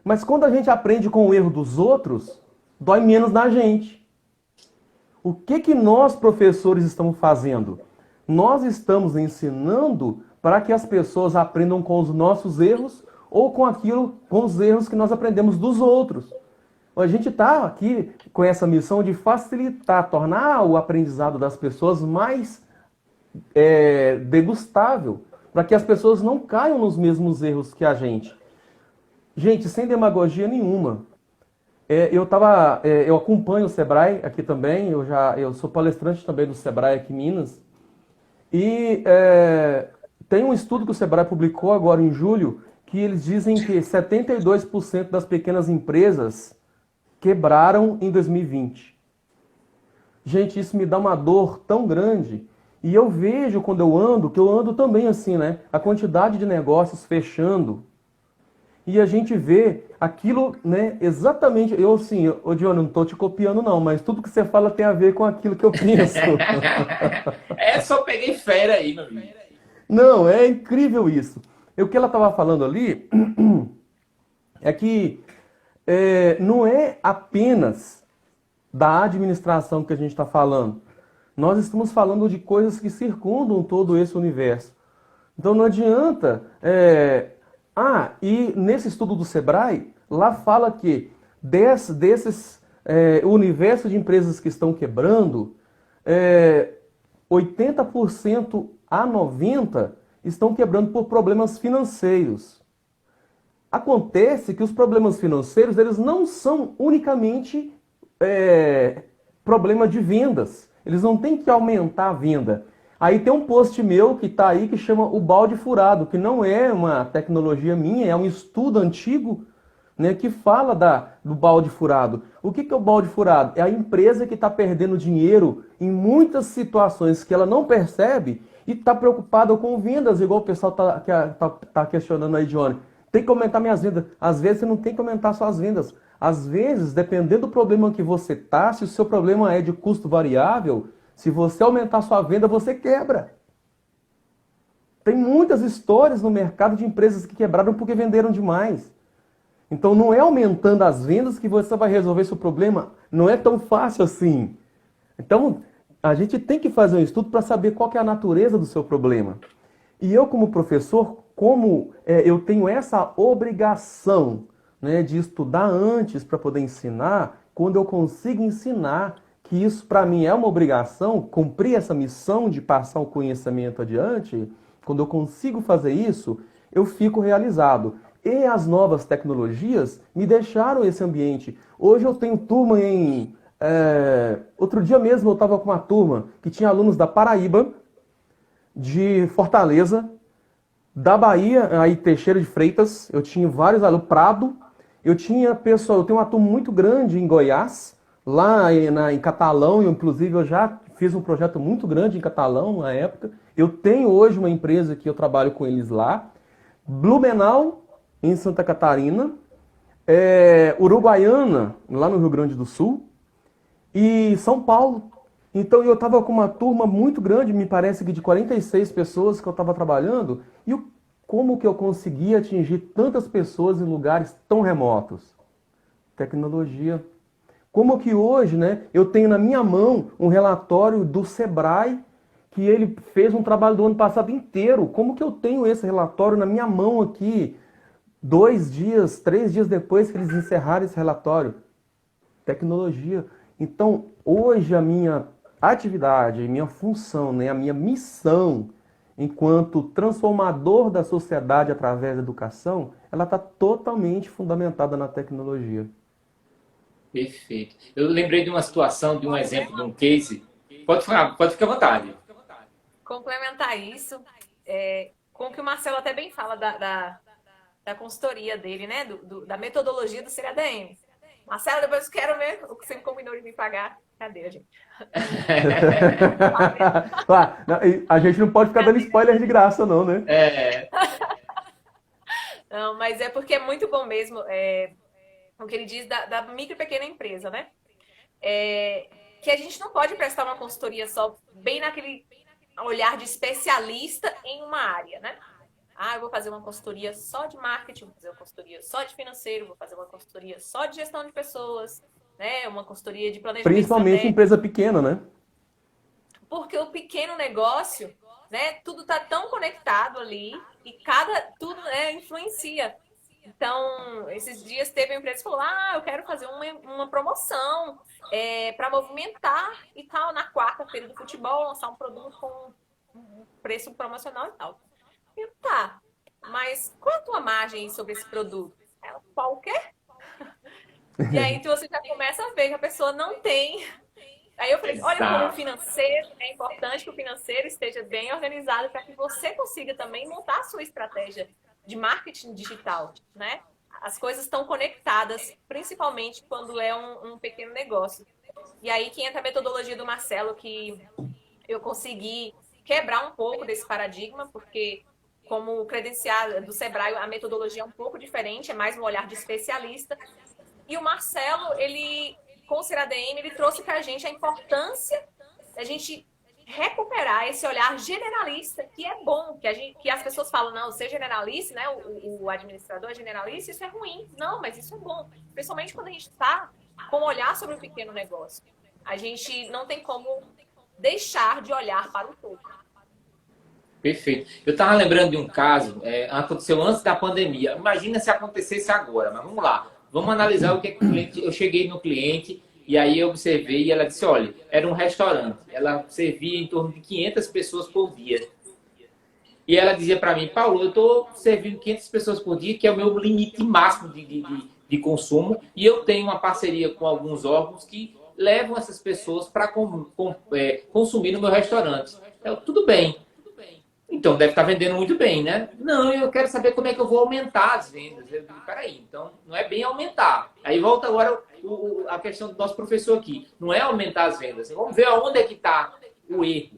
Mas quando a gente aprende com o erro dos outros, dói menos na gente. O que nós, professores, estamos fazendo? Nós estamos ensinando para que as pessoas aprendam com os nossos erros ou com os erros que nós aprendemos dos outros. A gente está aqui com essa missão de facilitar, tornar o aprendizado das pessoas mais degustável, para que as pessoas não caiam nos mesmos erros que a gente. Gente, sem demagogia nenhuma. Eu acompanho o Sebrae aqui também, eu sou palestrante também do Sebrae aqui em Minas, e tem um estudo que o Sebrae publicou agora em julho, que eles dizem que 72% das pequenas empresas quebraram em 2020. Gente, isso me dá uma dor tão grande. E eu vejo quando eu ando também assim, né? A quantidade de negócios fechando. E a gente vê aquilo, né? Exatamente. Eu assim, Dione, não estou te copiando não, mas tudo que você fala tem a ver com aquilo que eu penso. Só peguei fera aí, meu amigo. Não, é incrível isso. O que ela estava falando ali é que não é apenas da administração que a gente está falando. Nós estamos falando de coisas que circundam todo esse universo. Então não adianta... e nesse estudo do Sebrae, lá fala que desses universo de empresas que estão quebrando, 80% a 90% estão quebrando por problemas financeiros. Acontece que os problemas financeiros eles não são unicamente problema de vendas. Eles não têm que aumentar a venda. Aí tem um post meu que está aí que chama o balde furado, que não é uma tecnologia minha, é um estudo antigo, né, que fala do balde furado. O que é o balde furado? É a empresa que está perdendo dinheiro em muitas situações que ela não percebe e está preocupada com vendas, igual o pessoal tá questionando aí, Dione. Tem que aumentar minhas vendas. Às vezes você não tem que aumentar suas vendas. Às vezes, dependendo do problema que você está, se o seu problema é de custo variável, se você aumentar sua venda, você quebra. Tem muitas histórias no mercado de empresas que quebraram porque venderam demais. Então, não é aumentando as vendas que você vai resolver esse problema. Não é tão fácil assim. Então, a gente tem que fazer um estudo para saber qual que é a natureza do seu problema. E eu, como professor, eu tenho essa obrigação, né, de estudar antes para poder ensinar, quando eu consigo ensinar, que isso para mim é uma obrigação, cumprir essa missão de passar o conhecimento adiante, quando eu consigo fazer isso, eu fico realizado. E as novas tecnologias me deixaram esse ambiente. Hoje eu tenho turma outro dia mesmo eu estava com uma turma que tinha alunos da Paraíba, de Fortaleza, da Bahia, aí Teixeira de Freitas, eu tinha vários alunos, Prado, eu tenho uma turma muito grande em Goiás, lá em Catalão, inclusive eu já fiz um projeto muito grande em Catalão na época. Eu tenho hoje uma empresa que eu trabalho com eles lá. Blumenau, em Santa Catarina, Uruguaiana, lá no Rio Grande do Sul, e São Paulo. Então eu estava com uma turma muito grande, me parece que de 46 pessoas que eu estava trabalhando, e como que eu consegui atingir tantas pessoas em lugares tão remotos? Tecnologia. Como que hoje, né, eu tenho na minha mão um relatório do Sebrae, que ele fez um trabalho do ano passado inteiro. Como que eu tenho esse relatório na minha mão aqui, 2 dias, 3 dias depois que eles encerraram esse relatório? Tecnologia. Então, hoje a minha atividade, a minha função, né, a minha missão, enquanto transformador da sociedade através da educação, ela está totalmente fundamentada na tecnologia. Perfeito. Eu lembrei de uma situação, de um exemplo, de um case. Pode ficar à vontade. Complementar isso, com o que o Marcelo até bem fala da consultoria dele, né? Da metodologia do CRADM. Marcelo, depois eu quero ver o que você combinou de me pagar. Cadê, gente? A gente não pode ficar dando spoiler de graça, não, né? Não, mas é porque é muito bom mesmo o que ele diz da micro e pequena empresa, né? Que a gente não pode prestar uma consultoria só bem naquele olhar de especialista em uma área, né? Eu vou fazer uma consultoria só de marketing, vou fazer uma consultoria só de financeiro, vou fazer uma consultoria só de gestão de pessoas, né? Uma consultoria de planejamento Principalmente empresa pequena, né? Porque o pequeno negócio, né? Tudo está tão conectado ali e tudo, né, influencia. Então, esses dias teve uma empresa que falou, eu quero fazer uma promoção para movimentar e tal, na quarta-feira do futebol, lançar um produto com um preço promocional e tal. E tá, mas qual a tua margem sobre esse produto? Ela, qualquer? E aí então, você já começa a ver que a pessoa não tem. Aí eu falei, olha, como o financeiro, é importante que o financeiro esteja bem organizado para que você consiga também montar a sua estratégia de marketing digital, né? As coisas estão conectadas, principalmente quando é um pequeno negócio. E aí que entra a metodologia do Marcelo, que eu consegui quebrar um pouco desse paradigma, porque como credenciado do Sebrae, a metodologia é um pouco diferente, é mais um olhar de especialista. E o Marcelo, com o CRADM, ele trouxe para a gente a importância da gente recuperar esse olhar generalista, que é bom, que as pessoas falam, não, ser generalista, né, o administrador é generalista, isso é ruim. Não, mas isso é bom, principalmente quando a gente está com um olhar sobre o pequeno negócio. A gente não tem como deixar de olhar para o todo. Perfeito. Eu estava lembrando de um caso, aconteceu antes da pandemia. Imagina se acontecesse agora, mas vamos lá. Vamos analisar o que é que o cliente... Eu cheguei no cliente e aí eu observei e ela disse, olha, era um restaurante. Ela servia em torno de 500 pessoas por dia. E ela dizia para mim, Paulo, eu estou servindo 500 pessoas por dia, que é o meu limite máximo de consumo. E eu tenho uma parceria com alguns órgãos que levam essas pessoas para consumir no meu restaurante. Tudo bem. Então, deve estar vendendo muito bem, né? Não, eu quero saber como é que eu vou aumentar as vendas. Eu digo, peraí, então não é bem aumentar. Aí volta agora a questão do nosso professor aqui. Não é aumentar as vendas. Vamos ver aonde é que está o erro.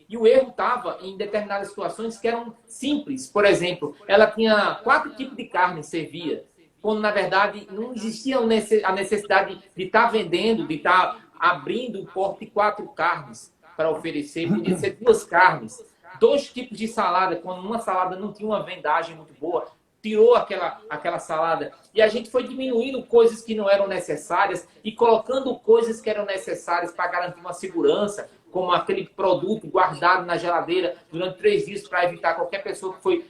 E o erro estava em determinadas situações que eram simples. Por exemplo, ela tinha 4 tipos de carne, servia. Quando, na verdade, não existia a necessidade de estar vendendo, de estar abrindo o porte de 4 carnes para oferecer. Podia ser 2 carnes. 2 tipos de salada, quando uma salada não tinha uma vendagem muito boa. tirou aquela salada. E a gente foi diminuindo coisas que não eram necessárias e colocando coisas que eram necessárias para garantir uma segurança, como aquele produto guardado na geladeira durante 3 dias para evitar qualquer pessoa que foi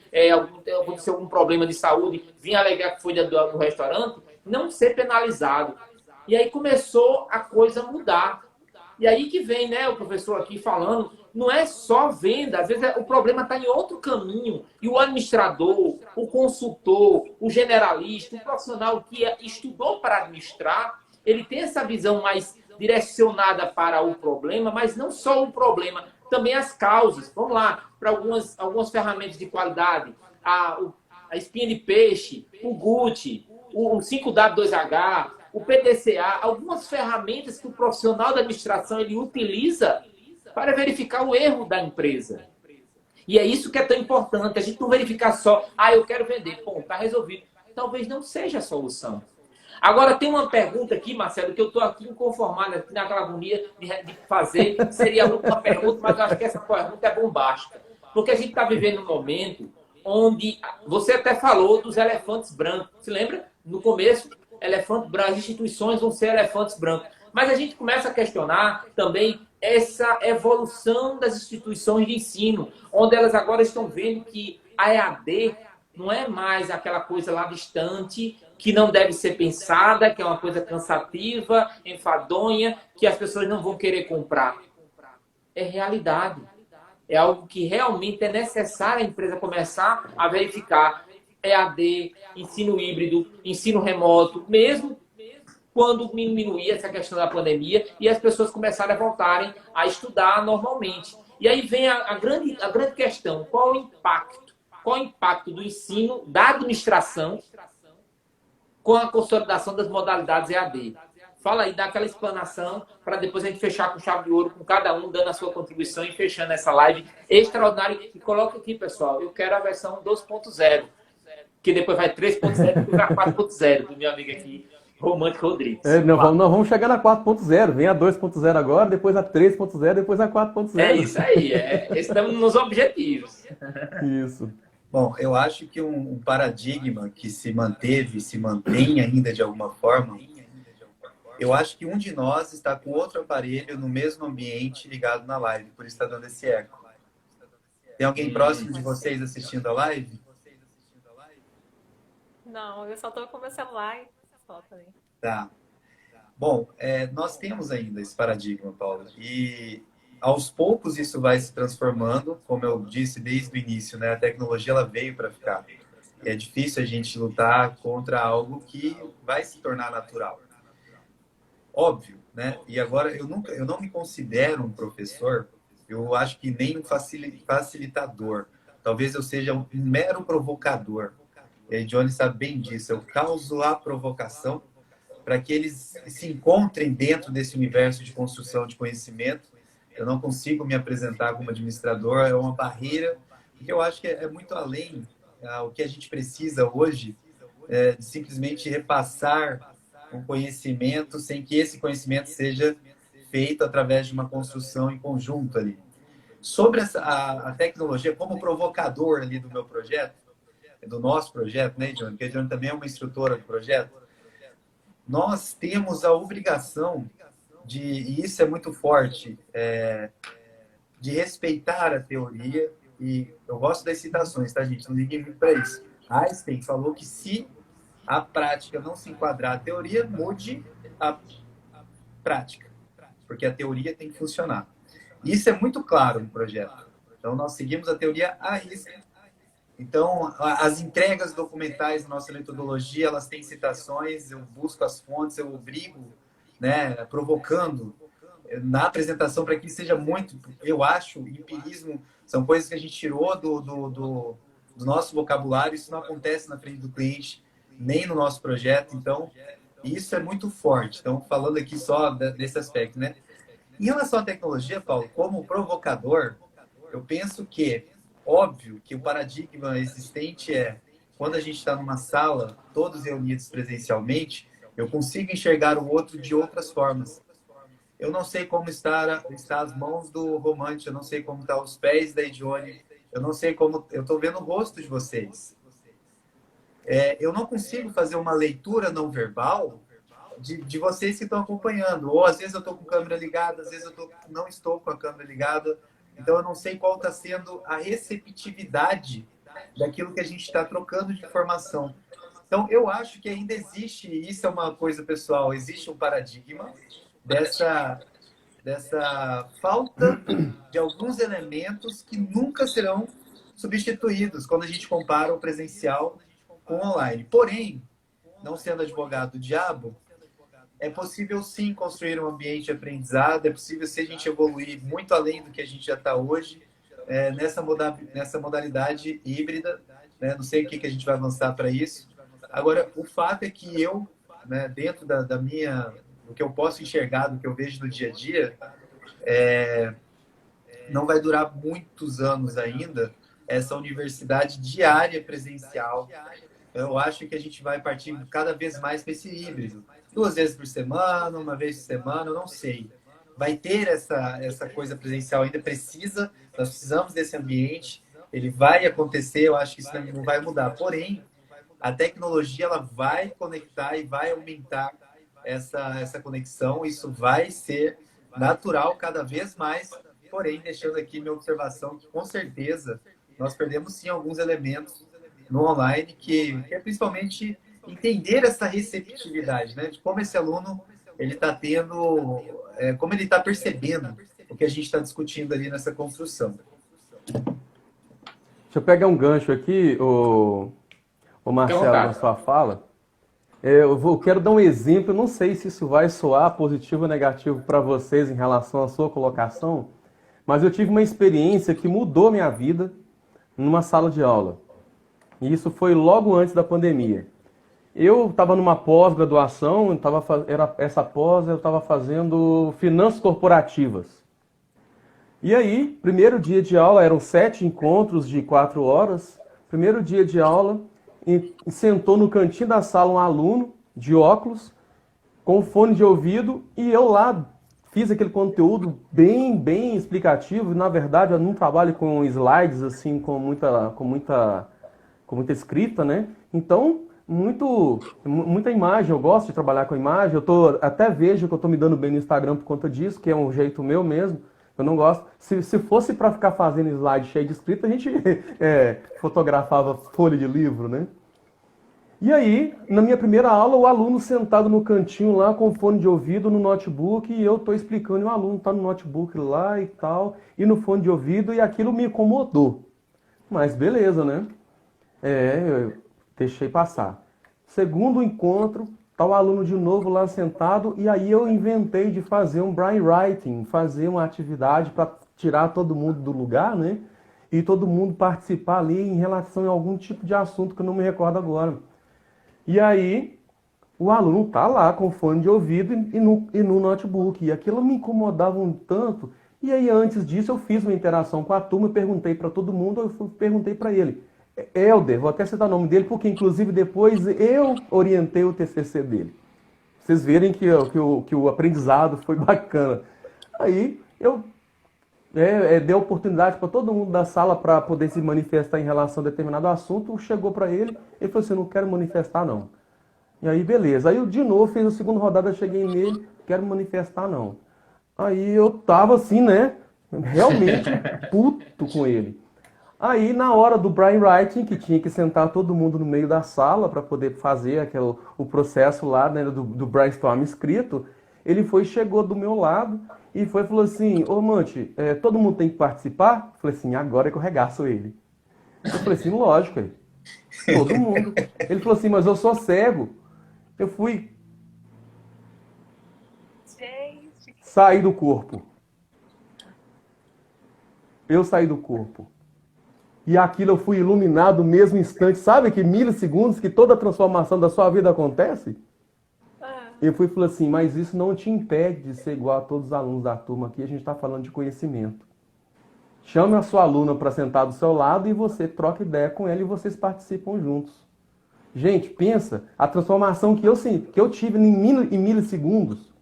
aconteceu algum problema de saúde, vir alegar que foi do restaurante, não ser penalizado. E aí começou a coisa mudar. E aí que vem, né, o professor aqui falando, não é só venda, às vezes o problema está em outro caminho. E o administrador, o consultor, o generalista, o profissional que estudou para administrar, ele tem essa visão mais direcionada para o problema, mas não só o problema, também as causas. Vamos lá, para algumas ferramentas de qualidade, a espinha de peixe, o GUT, o 5W2H, o PDCA, algumas ferramentas que o profissional da administração ele utiliza para verificar o erro da empresa. E é isso que é tão importante. A gente não verificar só, eu quero vender, bom, está resolvido. Talvez não seja a solução. Agora, tem uma pergunta aqui, Marcelo, que eu estou aqui inconformado, aqui naquela agonia de fazer. Seria uma pergunta, mas eu acho que essa pergunta é bombástica. Porque a gente está vivendo um momento onde... Você até falou dos elefantes brancos. Se lembra? No começo, elefante branco, as instituições vão ser elefantes brancos. Mas a gente começa a questionar também essa evolução das instituições de ensino, onde elas agora estão vendo que a EAD não é mais aquela coisa lá distante, que não deve ser pensada, que é uma coisa cansativa, enfadonha, que as pessoas não vão querer comprar. É realidade. É algo que realmente é necessário a empresa começar a verificar. EAD, ensino híbrido, ensino remoto, mesmo quando diminuir essa questão da pandemia e as pessoas começarem a voltarem a estudar normalmente. E aí vem a grande questão, qual o impacto? Qual o impacto do ensino, da administração, com a consolidação das modalidades EAD? Fala aí, dá aquela explanação, para depois a gente fechar com chave de ouro, com cada um dando a sua contribuição e fechando essa live extraordinária. E coloca aqui, pessoal, eu quero a versão 2.0, que depois vai 3.0 e depois vai 4.0, do meu amigo aqui, Romântico Rodrigues. Nós vamos chegar na 4.0, vem a 2.0 agora, depois a 3.0, depois a 4.0. É isso aí, estamos nos objetivos. Isso. Bom, eu acho que um paradigma que se manteve, se mantém ainda de alguma forma, eu acho que um de nós está com outro aparelho no mesmo ambiente ligado na live, por isso está dando esse eco. Tem alguém próximo de vocês assistindo a live? Não, eu só estou com o meu celular e só também. Tá. Bom, nós temos ainda esse paradigma, Paulo, e aos poucos isso vai se transformando, como eu disse desde o início, né? A tecnologia ela veio para ficar. E é difícil a gente lutar contra algo que vai se tornar natural. Óbvio, né? E agora eu não me considero um professor, eu acho que nem um facilitador. Talvez eu seja um mero provocador. E a Johnny sabe bem disso. Eu causo a provocação para que eles se encontrem dentro desse universo de construção de conhecimento. Eu não consigo me apresentar como administrador, é uma barreira, porque eu acho que é muito além o que a gente precisa hoje de simplesmente repassar um conhecimento sem que esse conhecimento seja feito através de uma construção em conjunto ali. Sobre a tecnologia como provocador ali do meu projeto, do nosso projeto, né, Johnny? Porque a Johnny também é uma instrutora do projeto. Nós temos a obrigação e isso é muito forte, de respeitar a teoria, e eu gosto das citações, tá, gente? Não liguem muito para isso. Einstein falou que se a prática não se enquadrar à teoria, mude a prática, porque a teoria tem que funcionar. Isso é muito claro no projeto. Então, nós seguimos a teoria à risca. Então, as entregas documentais da nossa metodologia, elas têm citações, eu busco as fontes, eu obrigo, né, provocando na apresentação para que seja muito, eu acho, empirismo, são coisas que a gente tirou do nosso vocabulário, isso não acontece na frente do cliente, nem no nosso projeto, então, isso é muito forte. Então, falando aqui só desse aspecto, né? Em relação à tecnologia, Paulo, como provocador, eu penso que, óbvio, que o paradigma existente quando a gente está numa sala, todos reunidos presencialmente, eu consigo enxergar o outro de outras formas. Eu não sei como está as mãos do Romântico, eu não sei como estão os pés da Edione, eu não sei como... Eu estou vendo o rosto de vocês. eu não consigo fazer uma leitura não verbal de vocês que estão acompanhando. Ou às vezes eu estou com a câmera ligada, às vezes não estou com a câmera ligada. Então eu não sei qual está sendo a receptividade daquilo que a gente está trocando de informação. Então eu acho que ainda existe, e isso é uma coisa pessoal, existe um paradigma dessa falta de alguns elementos que nunca serão substituídos quando a gente compara o presencial com o online. Porém, não sendo advogado do diabo, é possível sim construir um ambiente de aprendizado, é possível se a gente evoluir muito além do que a gente já está hoje, nessa modalidade híbrida, né? Não sei o que a gente vai avançar para isso. Agora, o fato é que eu, né, dentro do que eu posso enxergar, do que eu vejo no dia a dia, não vai durar muitos anos ainda essa universidade diária presencial. Eu acho que a gente vai partir cada vez mais para esse híbrido. 2 vezes por semana, 1 vez por semana, eu não sei. Vai ter essa coisa presencial ainda, nós precisamos desse ambiente, ele vai acontecer, eu acho que isso não vai mudar. Porém, a tecnologia ela vai conectar e vai aumentar essa conexão, isso vai ser natural cada vez mais, porém, deixando aqui minha observação que, com certeza, nós perdemos, sim, alguns elementos no online, que é principalmente entender essa receptividade, né? De como esse aluno ele está tendo, como ele está percebendo o que a gente está discutindo ali nessa construção. Deixa eu pegar um gancho aqui, o Marcelo, na sua fala. Eu quero dar um exemplo, eu não sei se isso vai soar positivo ou negativo para vocês em relação à sua colocação, mas eu tive uma experiência que mudou minha vida numa sala de aula. E isso foi logo antes da pandemia. Eu estava numa pós-graduação, essa pós eu estava fazendo finanças corporativas. E aí, primeiro dia de aula, eram 7 encontros de 4 horas. Primeiro dia de aula, e sentou no cantinho da sala um aluno de óculos, com fone de ouvido, e eu lá fiz aquele conteúdo bem explicativo. E, na verdade, eu não trabalho com slides, assim, com muita escrita, né? Então, muita imagem, eu gosto de trabalhar com imagem, até vejo que eu estou me dando bem no Instagram por conta disso, que é um jeito meu mesmo, eu não gosto. Se fosse para ficar fazendo slide cheio de escrita, a gente fotografava folha de livro, né? E aí, na minha primeira aula, o aluno sentado no cantinho lá, com fone de ouvido no notebook, e eu estou explicando, e o aluno está no notebook lá e tal, e no fone de ouvido, e aquilo me incomodou. Mas beleza, né? Eu deixei passar. Segundo encontro, tá o aluno de novo lá sentado, e aí eu inventei de fazer um brainwriting, fazer uma atividade para tirar todo mundo do lugar, né? E todo mundo participar ali em relação a algum tipo de assunto que eu não me recordo agora. E aí, o aluno tá lá com fone de ouvido e no notebook, e aquilo me incomodava um tanto. E aí, antes disso, eu fiz uma interação com a turma, perguntei para todo mundo, perguntei para ele. Helder, vou até citar o nome dele, porque inclusive depois eu orientei o TCC dele. Vocês verem que o aprendizado foi bacana. Aí eu dei oportunidade para todo mundo da sala para poder se manifestar em relação a determinado assunto. Chegou para ele falou assim, não quero manifestar não. E aí beleza, aí eu de novo fiz a segunda rodada, cheguei nele, quero manifestar não. Aí eu tava assim, né, realmente puto com ele. Aí, na hora do brainwriting, que tinha que sentar todo mundo no meio da sala para poder fazer o processo lá, né, do brainstorm escrito, ele chegou do meu lado e falou assim, ô Mante, todo mundo tem que participar? Eu falei assim, agora é que eu regaço ele. Eu falei assim, lógico, todo mundo. Ele falou assim, mas eu sou cego. Eu fui sair do corpo. Eu saí do corpo. E aquilo eu fui iluminado no mesmo instante. Sabe que milissegundos que toda a transformação da sua vida acontece? Eu falei assim, mas isso não te impede de ser igual a todos os alunos da turma aqui. A gente está falando de conhecimento. Chame a sua aluna para sentar do seu lado e você troca ideia com ela e vocês participam juntos. Gente, pensa, a transformação que eu tive em milissegundos.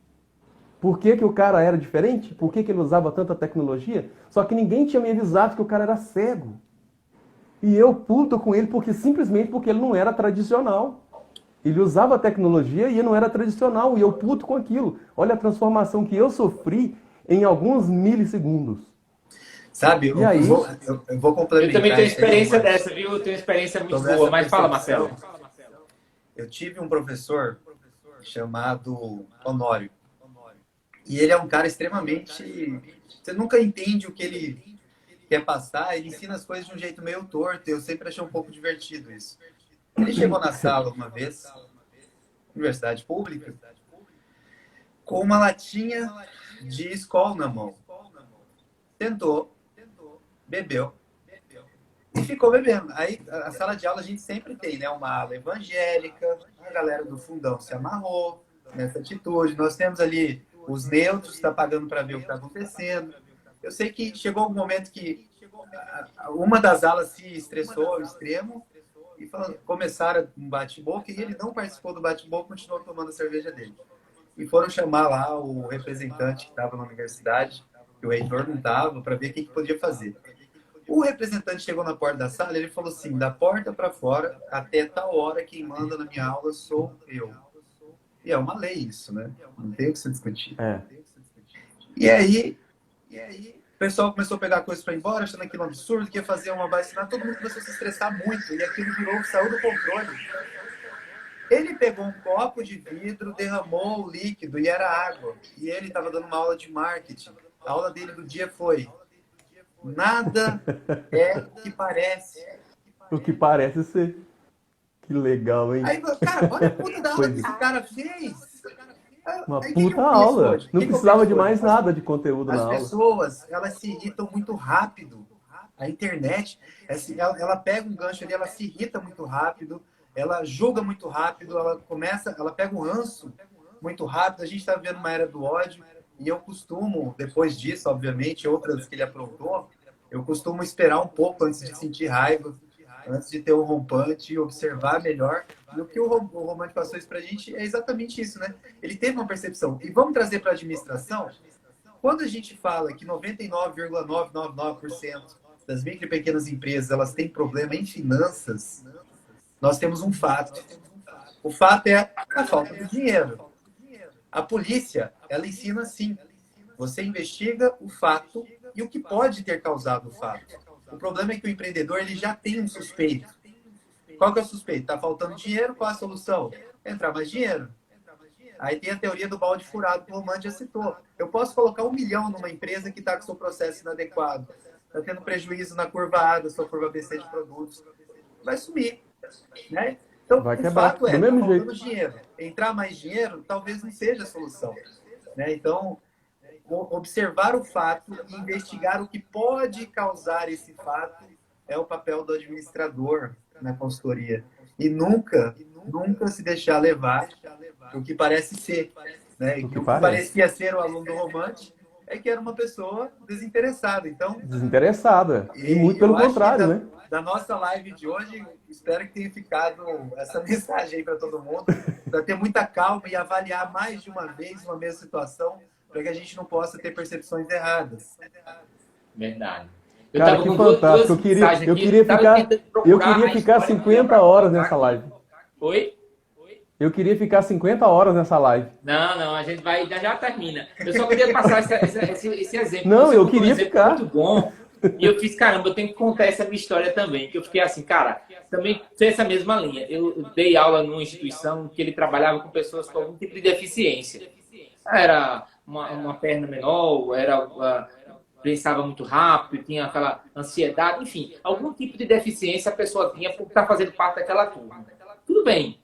Por que o cara era diferente? Por que ele usava tanta tecnologia? Só que ninguém tinha me avisado que o cara era cego. E eu puto com ele simplesmente porque ele não era tradicional. Ele usava a tecnologia e não era tradicional. E eu puto com aquilo. Olha a transformação que eu sofri em alguns milissegundos. Sabe, E aí? eu vou complementar. Eu também tenho isso aí, experiência mas dessa, viu? Eu tenho experiência muito sobre boa, essa mas fala, percepção, Marcelo. Eu tive um professor chamado Honório. E ele é um cara extremamente... Você nunca entende o que ele quer passar. Ele ensina as coisas de um jeito meio torto. Eu sempre achei um pouco divertido isso. Ele chegou na sala uma vez, universidade pública, com uma latinha de Skol na mão. Sentou, bebeu e ficou bebendo. Aí, a sala de aula a gente sempre tem, né? Uma ala evangélica, a galera do fundão se amarrou nessa atitude. Nós temos ali os neutros, está pagando para ver o que está acontecendo. Eu sei que chegou um momento que uma das alas se estressou ao extremo e começaram um bate-boca e ele não participou do bate-boca, continuou tomando a cerveja dele. E foram chamar lá o representante que estava na universidade, que o reitor não estava, para ver o que podia fazer. O representante chegou na porta da sala e ele falou assim, da porta para fora, até tal hora quem manda na minha aula sou eu. E é uma lei isso, né? Não tem o que se discutir. É. E aí, o pessoal começou a pegar coisas para ir embora, achando aquilo um absurdo, que ia fazer uma vacina. Todo mundo começou a se estressar muito e aquilo saiu do controle. Ele pegou um copo de vidro, derramou o líquido e era água. E ele estava dando uma aula de marketing. A aula dele do dia foi: nada é o que parece. O que parece ser. Que legal, hein? Aí, cara, olha a puta da aula que esse cara fez. Uma Aí, puta aula. Não precisava de mais nada de conteúdo na As aula. pessoas, elas se irritam muito rápido. A internet, ela pega um gancho ali, ela se irrita muito rápido, ela julga muito rápido, ela pega um ranço muito rápido. A gente está vivendo uma era do ódio e eu costumo, depois disso, obviamente, outras que ele aprontou, eu costumo esperar um pouco antes de sentir raiva, antes de ter um rompante, observar melhor. E o que o rompante passou isso pra gente é exatamente isso, né? Ele teve uma percepção. E vamos trazer para a administração. Quando a gente fala que 99,999% das micro e pequenas empresas elas têm problema em finanças, nós temos um fato. O fato é a falta de dinheiro. A polícia, ela ensina assim. Você investiga o fato e o que pode ter causado o fato. O problema é que o empreendedor ele já tem um suspeito. Qual que é o suspeito? Está faltando dinheiro, qual a solução? Entrar mais dinheiro. Aí tem a teoria do balde furado que o Romano já citou. Eu posso colocar 1 milhão numa empresa que está com seu processo inadequado. Está tendo prejuízo na curva A, da sua curva ABC de produtos. Vai sumir. Né? Então, Vai o quebrar, fato é, do mesmo tá faltando jeito. dinheiro. Entrar mais dinheiro talvez não seja a solução. Né? Então, observar o fato e investigar o que pode causar esse fato é o papel do administrador na consultoria. E nunca se deixar levar o que parece ser. Né? E o que parecia ser o aluno do Romante é que era uma pessoa desinteressada. Então, desinteressada. E muito pelo contrário, né? Da nossa live de hoje, espero que tenha ficado essa mensagem aí para todo mundo, para ter muita calma e avaliar mais de uma vez uma mesma situação, para que a gente não possa ter percepções erradas. Verdade. Cara, que fantástico. Eu queria ficar 50 horas nessa live. Oi? Eu queria ficar 50 horas nessa live. Não, a gente vai, já termina. Eu só queria passar esse exemplo. Não, eu queria ficar. Muito bom. E eu fiz, caramba, eu tenho que contar essa minha história também. Que eu fiquei assim, cara, também tem essa mesma linha. Eu dei aula numa instituição que ele trabalhava com pessoas com algum tipo de deficiência. Era uma perna menor, pensava muito rápido, tinha aquela ansiedade, enfim, algum tipo de deficiência a pessoa tinha por estar fazendo parte daquela turma. Tudo bem,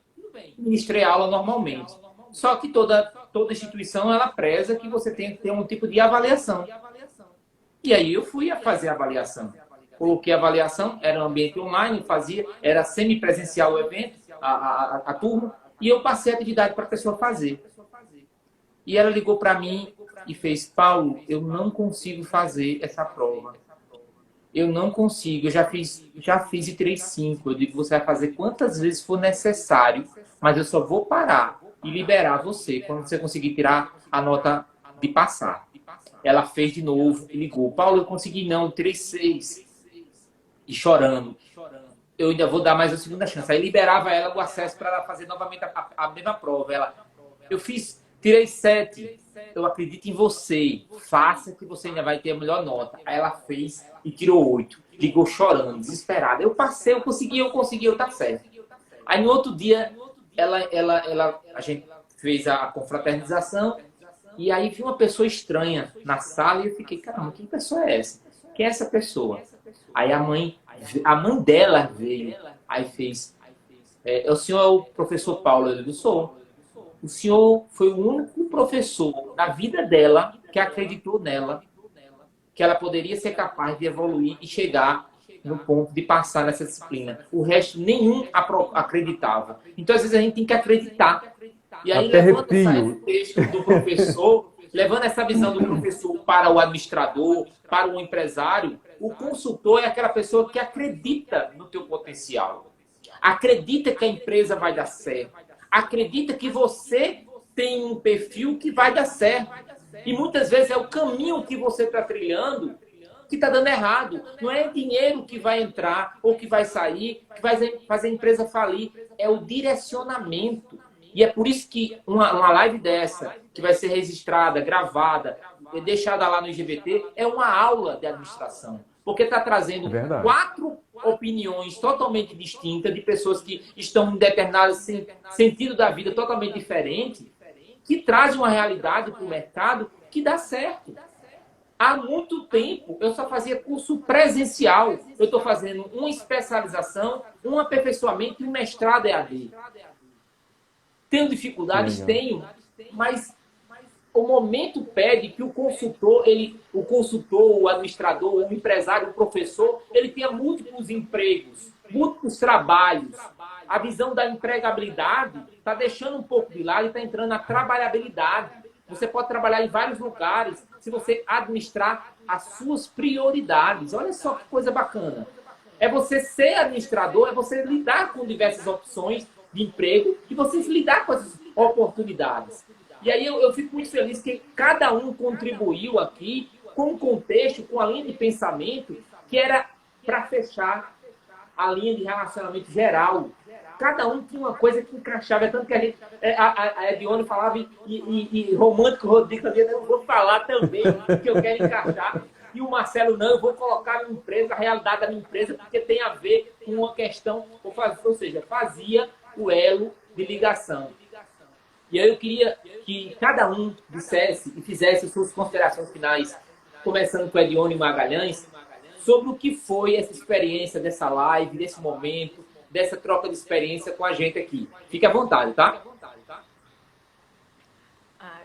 ministrei aula normalmente. Só que toda instituição, ela preza que você tem que ter um tipo de avaliação. E aí eu fui a fazer a avaliação. Coloquei a avaliação, era um ambiente online, era semipresencial o evento, a turma, e eu passei a atividade para a pessoa fazer. E ela ligou para mim e fez: Paulo, eu não consigo fazer essa prova. Eu não consigo, eu já fiz e tirei 5. Eu digo: você vai fazer quantas vezes for necessário, mas eu só vou parar e liberar você quando você conseguir tirar a nota de passar. Ela fez de novo e ligou: Paulo, eu consegui não, eu tirei 6. e chorando. Eu ainda vou dar mais uma segunda chance. Aí liberava ela o acesso para ela fazer novamente a mesma prova. Tirei 7. Eu acredito em você. Faça que você ainda vai ter a melhor nota. Aí ela fez e tirou 8. Ligou chorando, desesperada. Eu passei, eu consegui, tá certo. Aí no outro dia, a gente fez a confraternização e aí vi uma pessoa estranha na sala e eu fiquei, caramba, que pessoa é essa? Quem é essa pessoa? Aí a mãe dela veio, aí fez, o senhor é o professor Paulo? Eu sou. O senhor foi o único professor na vida dela que acreditou nela, que ela poderia ser capaz de evoluir e chegar no ponto de passar nessa disciplina. O resto, nenhum acreditava. Então, às vezes, a gente tem que acreditar. E aí, levando esse texto do professor, levando essa visão do professor para o administrador, para o empresário, o consultor é aquela pessoa que acredita no teu potencial. Acredita que a empresa vai dar certo. Acredita que você tem um perfil que vai dar certo. E muitas vezes é o caminho que você está trilhando que está dando errado. Não é dinheiro que vai entrar ou que vai sair, que vai fazer a empresa falir. É o direcionamento. E é por isso que uma live dessa, que vai ser registrada, gravada, deixada lá no IGBT, é uma aula de administração. Porque está trazendo 4 opiniões totalmente distintas de pessoas que estão em determinado sentido da vida totalmente diferente, que trazem uma realidade para o mercado que dá certo. Há muito tempo eu só fazia curso presencial. Eu estou fazendo uma especialização, um aperfeiçoamento e um mestrado EAD. Tenho dificuldades? Tenho, mas o momento pede que o consultor, o administrador, o empresário, o professor, ele tenha múltiplos empregos, múltiplos trabalhos. A visão da empregabilidade está deixando um pouco de lado e está entrando na trabalhabilidade. Você pode trabalhar em vários lugares se você administrar as suas prioridades. Olha só que coisa bacana. É você ser administrador, é você lidar com diversas opções de emprego e você lidar com as oportunidades. E aí eu fico muito feliz que cada um contribuiu aqui com um contexto, com a linha de pensamento que era para fechar a linha de relacionamento geral. Cada um tinha uma coisa que encaixava. É tanto que a Edione falava e Romântico Rodrigo também, eu vou falar também que eu quero encaixar. E o Marcelo, não, eu vou colocar a minha empresa, a realidade da minha empresa, porque tem a ver com uma questão, ou seja, fazia o elo de ligação. E aí eu queria que cada um dissesse e fizesse as suas considerações finais, começando com a Edione Magalhães, sobre o que foi essa experiência dessa live, desse momento, dessa troca de experiência com a gente aqui. Fique à vontade, tá?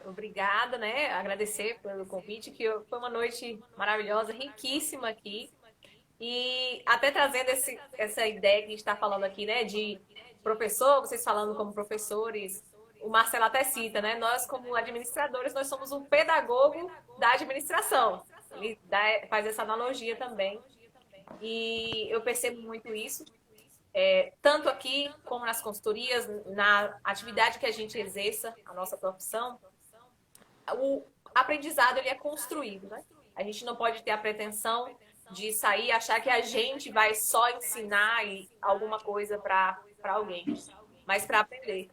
Obrigada, né? Agradecer pelo convite, que foi uma noite maravilhosa, riquíssima aqui. E até trazendo essa ideia que a gente está falando aqui, né? De professor, vocês falando como professores, o Marcelo até cita, né? Nós, como administradores, nós somos um pedagogo da administração. Ele faz essa analogia também. E eu percebo muito isso. Tanto aqui como nas consultorias, na atividade que a gente exerça, a nossa profissão, o aprendizado ele é construído, né? A gente não pode ter a pretensão de sair e achar que a gente vai só ensinar alguma coisa para alguém, mas para aprender.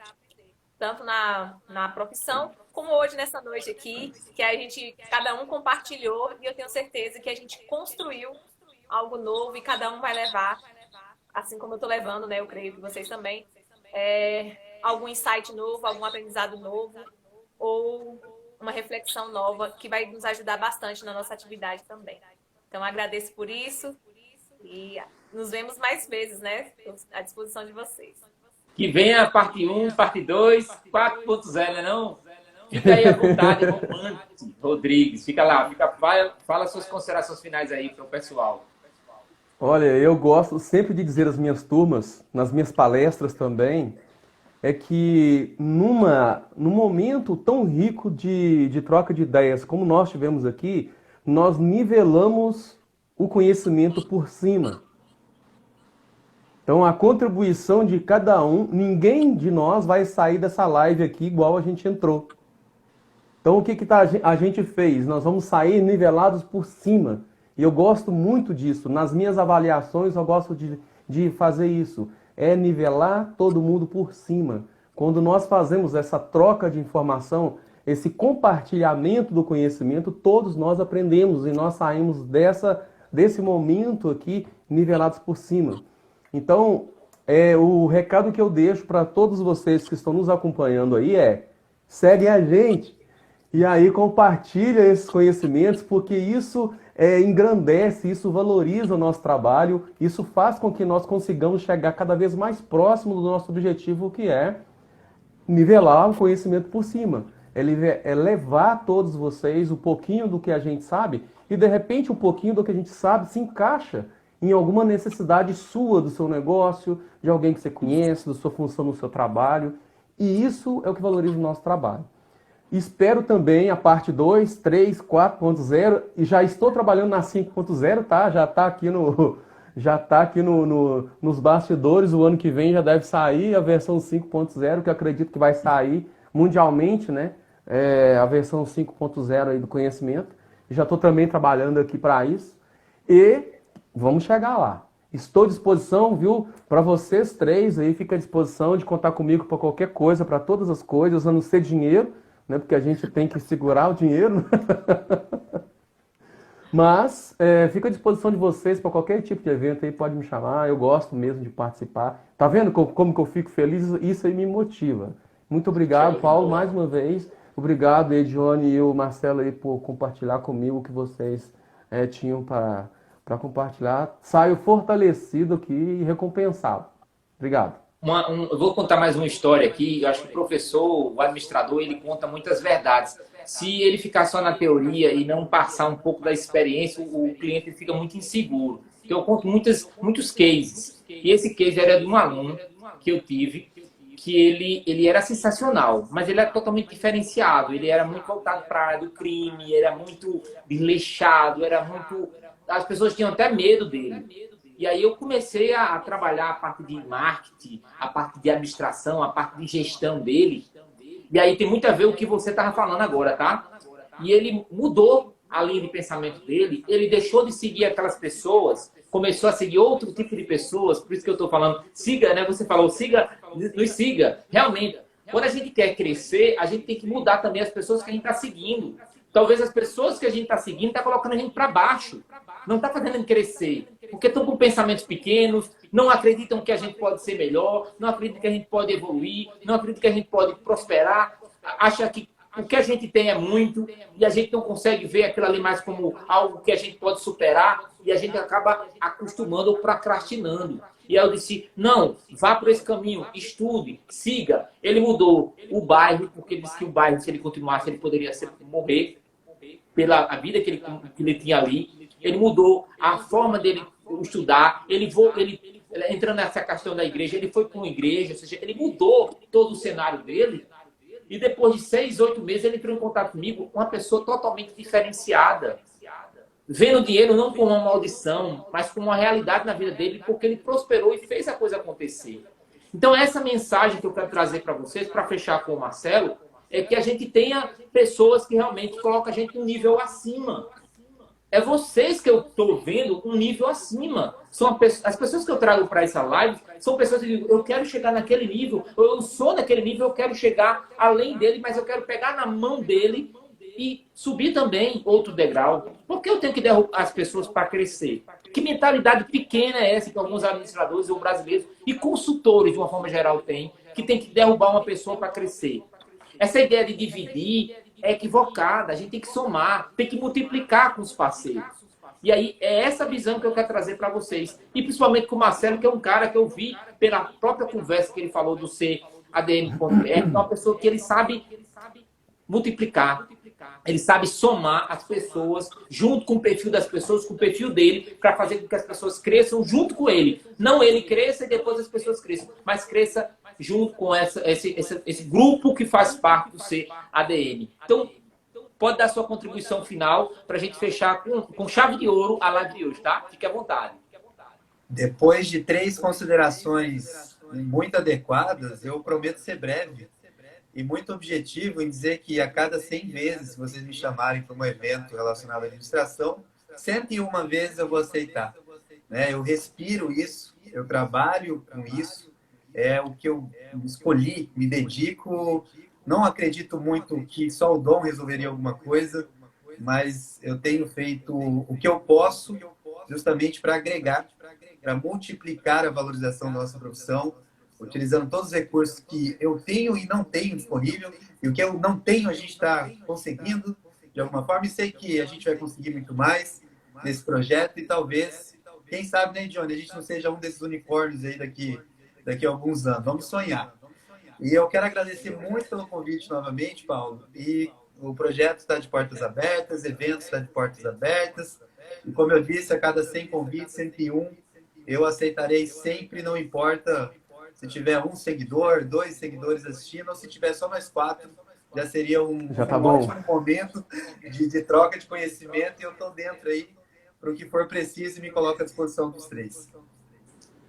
Tanto na profissão, como hoje nessa noite aqui, que cada um compartilhou e eu tenho certeza que a gente construiu algo novo e cada um vai levar, assim como eu estou levando, né? Eu creio que vocês também, algum insight novo, algum aprendizado novo ou uma reflexão nova que vai nos ajudar bastante na nossa atividade também. Então, agradeço por isso e nos vemos mais vezes, né? À disposição de vocês. Que venha a parte 1, parte 2, 4.0, né não? Fica aí à vontade, Romante Rodrigues. Fica lá, fala suas considerações finais aí para o pessoal. Olha, eu gosto sempre de dizer às minhas turmas, nas minhas palestras também, é que num momento tão rico de troca de ideias como nós tivemos aqui, nós nivelamos o conhecimento por cima. Então, a contribuição de cada um, ninguém de nós vai sair dessa live aqui igual a gente entrou. Então, o que a gente fez? Nós vamos sair nivelados por cima. E eu gosto muito disso. Nas minhas avaliações, eu gosto de fazer isso. É nivelar todo mundo por cima. Quando nós fazemos essa troca de informação, esse compartilhamento do conhecimento, todos nós aprendemos e nós saímos desse momento aqui nivelados por cima. Então, o recado que eu deixo para todos vocês que estão nos acompanhando aí segue a gente e aí compartilha esses conhecimentos, porque isso engrandece, isso valoriza o nosso trabalho, isso faz com que nós consigamos chegar cada vez mais próximo do nosso objetivo, que é nivelar o conhecimento por cima. É levar a todos vocês um pouquinho do que a gente sabe e, de repente, um pouquinho do que a gente sabe se encaixa em alguma necessidade sua, do seu negócio, de alguém que você conhece, da sua função no seu trabalho. E isso é o que valoriza o nosso trabalho. Espero também a parte 2, 3, 4.0 e já estou trabalhando na 5.0, tá? Já está aqui nos bastidores. O ano que vem já deve sair a versão 5.0, que eu acredito que vai sair mundialmente, né? A versão 5.0 aí do conhecimento. Já estou também trabalhando aqui para isso. E vamos chegar lá. Estou à disposição, viu? Para vocês três aí, fica à disposição de contar comigo para qualquer coisa, para todas as coisas, a não ser dinheiro, né? Porque a gente tem que segurar o dinheiro. Mas fico à disposição de vocês para qualquer tipo de evento aí, pode me chamar. Eu gosto mesmo de participar. Tá vendo como que eu fico feliz? Isso aí me motiva. Muito obrigado, Paulo, mais uma vez. Obrigado, Edione e o Marcelo aí por compartilhar comigo o que vocês tinham para compartilhar. Saio fortalecido aqui e recompensado. Obrigado. Eu vou contar mais uma história aqui. Eu acho que o professor, o administrador, ele conta muitas verdades. Se ele ficar só na teoria e não passar um pouco da experiência, o cliente fica muito inseguro. Então, eu conto muitos cases. E esse case era de um aluno que eu tive, que ele era sensacional, mas ele era totalmente diferenciado. Ele era muito voltado para a área do crime, era muito desleixado, as pessoas tinham até medo dele. E aí eu comecei a trabalhar a parte de marketing, a parte de administração, a parte de gestão dele. E aí tem muito a ver o que você estava falando agora, tá? E ele mudou a linha de pensamento dele, ele deixou de seguir aquelas pessoas, começou a seguir outro tipo de pessoas, por isso que eu estou falando, siga, né? Você falou, nos siga. Realmente, quando a gente quer crescer, a gente tem que mudar também as pessoas que a gente está seguindo. Talvez as pessoas que a gente está seguindo estão colocando a gente para baixo, não está fazendo a gente crescer, porque estão com pensamentos pequenos, não acreditam que a gente pode ser melhor, não acreditam que a gente pode evoluir, não acreditam que a gente pode prosperar, acha que o que a gente tem é muito e a gente não consegue ver aquilo ali mais como algo que a gente pode superar e a gente acaba acostumando ou procrastinando. E aí eu disse, não, vá por esse caminho, estude, siga. Ele mudou o bairro, porque ele disse que o bairro, se ele continuasse, ele poderia morrer pela a vida que ele tinha ali. Ele mudou a forma dele estudar, ele entrando nessa questão da igreja, ele foi para uma igreja, ou seja, ele mudou todo o cenário dele. E depois de 6, 8 meses, ele entrou em contato comigo com uma pessoa totalmente diferenciada. Vendo o dinheiro não como uma maldição, mas como uma realidade na vida dele, porque ele prosperou e fez a coisa acontecer. Então, essa mensagem que eu quero trazer para vocês, para fechar com o Marcelo, é que a gente tenha pessoas que realmente colocam a gente um nível acima. É vocês que eu estou vendo um nível acima. As pessoas que eu trago para essa live são pessoas que dizem, eu quero chegar naquele nível, eu sou naquele nível, eu quero chegar além dele, mas eu quero pegar na mão dele e subir também outro degrau. Por que eu tenho que derrubar as pessoas para crescer? Que mentalidade pequena é essa que alguns administradores ou brasileiros e consultores, de uma forma geral, têm, que tem que derrubar uma pessoa para crescer? Essa ideia de dividir é equivocada. A gente tem que somar, tem que multiplicar com os parceiros. E aí é essa visão que eu quero trazer para vocês. E principalmente com o Marcelo, que é um cara que eu vi pela própria conversa que ele falou do CADM.br, é uma pessoa que ele sabe multiplicar, ele sabe somar as pessoas junto com o perfil das pessoas, com o perfil dele, para fazer com que as pessoas cresçam junto com ele. Não ele cresça e depois as pessoas cresçam, mas cresça junto com esse grupo que faz parte do CADM. Então, pode dar sua contribuição final para a gente fechar com chave de ouro a live de hoje, tá? Fique à vontade. Depois de 3 considerações muito adequadas, eu prometo ser breve e muito objetivo em dizer que a cada 100 vezes, se vocês me chamarem para um evento relacionado à administração, 101 vezes eu vou aceitar. Né? Eu respiro isso, eu trabalho com isso, é o que eu escolhi, me dedico. Não acredito muito que só o dom resolveria alguma coisa, mas eu tenho feito o que eu posso justamente para agregar, para multiplicar a valorização da nossa profissão, utilizando todos os recursos que eu tenho e não tenho disponível, e o que eu não tenho a gente está conseguindo de alguma forma, e sei que a gente vai conseguir muito mais nesse projeto, e talvez, quem sabe, né, Johnny, a gente não seja um desses unicórnios aí daqui a alguns anos. Vamos sonhar. E eu quero agradecer muito pelo convite novamente, Paulo, e o projeto está de portas abertas, eventos está de portas abertas, e como eu disse, a cada 100 convites, 101, eu aceitarei sempre, não importa se tiver um seguidor, 2 seguidores assistindo, ou se tiver só nós 4, já seria um ótimo momento de troca de conhecimento, e eu estou dentro aí para o que for preciso e me coloco à disposição dos 3.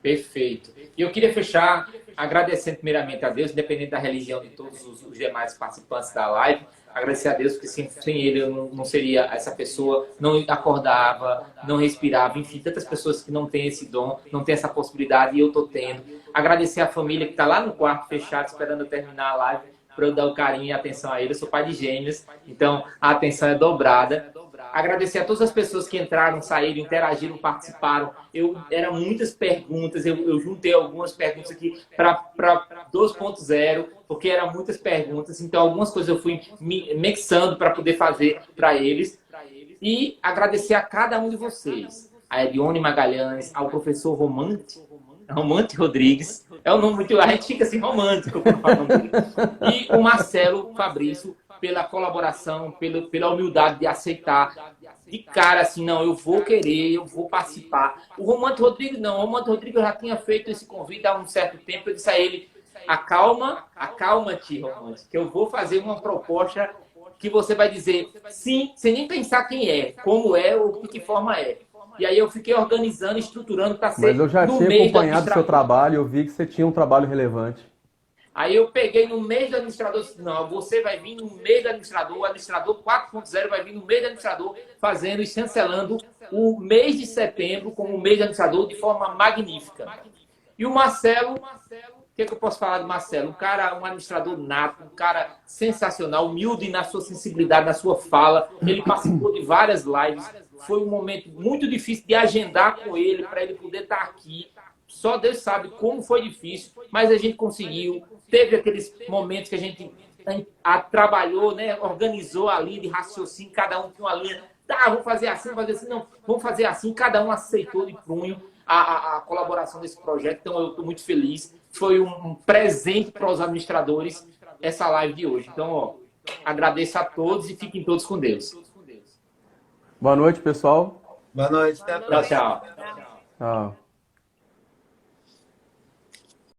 Perfeito. E eu queria fechar agradecendo primeiramente a Deus, independente da religião de todos os demais participantes da live, agradecer a Deus, porque sem ele eu não seria essa pessoa, não acordava, não respirava, enfim, tantas pessoas que não têm esse dom, não têm essa possibilidade, e eu estou tendo. Agradecer a família que está lá no quarto fechado, esperando eu terminar a live, para eu dar o carinho e a atenção a ele. Eu sou pai de gêmeos, então a atenção é dobrada. Agradecer a todas as pessoas que entraram, saíram, interagiram, participaram. Eram muitas perguntas, eu juntei algumas perguntas aqui para 2.0, porque eram muitas perguntas, então algumas coisas eu fui mixando para poder fazer para eles. E agradecer a cada um de vocês, a Elione Magalhães, ao professor Romante Rodrigues, é um nome muito... A gente fica assim, romântico. E o Marcelo Fabrício, pela colaboração, pela humildade de aceitar. De cara, assim, não, eu vou querer, eu vou participar. O Romante Rodrigues, não. O Romante Rodrigues eu já tinha feito esse convite há um certo tempo. Eu disse a ele, acalma-te, Romante, que eu vou fazer uma proposta que você vai dizer sim, sem nem pensar quem é, como é ou de que forma é. E aí eu fiquei organizando, estruturando para ser. Mas eu já tinha acompanhado o seu trabalho, eu vi que você tinha um trabalho relevante. Aí eu peguei no mês do administrador, disse, não, você vai vir no mês do administrador, o administrador 4.0 vai vir no mês do administrador, fazendo e chancelando o mês de setembro como o mês do administrador de forma magnífica. E o Marcelo, o que eu posso falar do Marcelo? Um administrador nato, um cara sensacional, humilde na sua sensibilidade, na sua fala. Ele participou de várias lives. Foi um momento muito difícil de agendar com ele, para ele poder estar aqui. Só Deus sabe como foi difícil, mas a gente conseguiu. Teve aqueles momentos que a gente trabalhou, né? Organizou a linha de raciocínio, cada um tinha uma linha. Tá, vamos fazer assim, não, vamos fazer assim. Cada um aceitou de punho a colaboração desse projeto, então eu estou muito feliz. Foi um presente para os administradores essa live de hoje. Então, ó, agradeço a todos e fiquem todos com Deus. Boa noite, pessoal. Boa noite, até a próxima. Tchau. Tchau.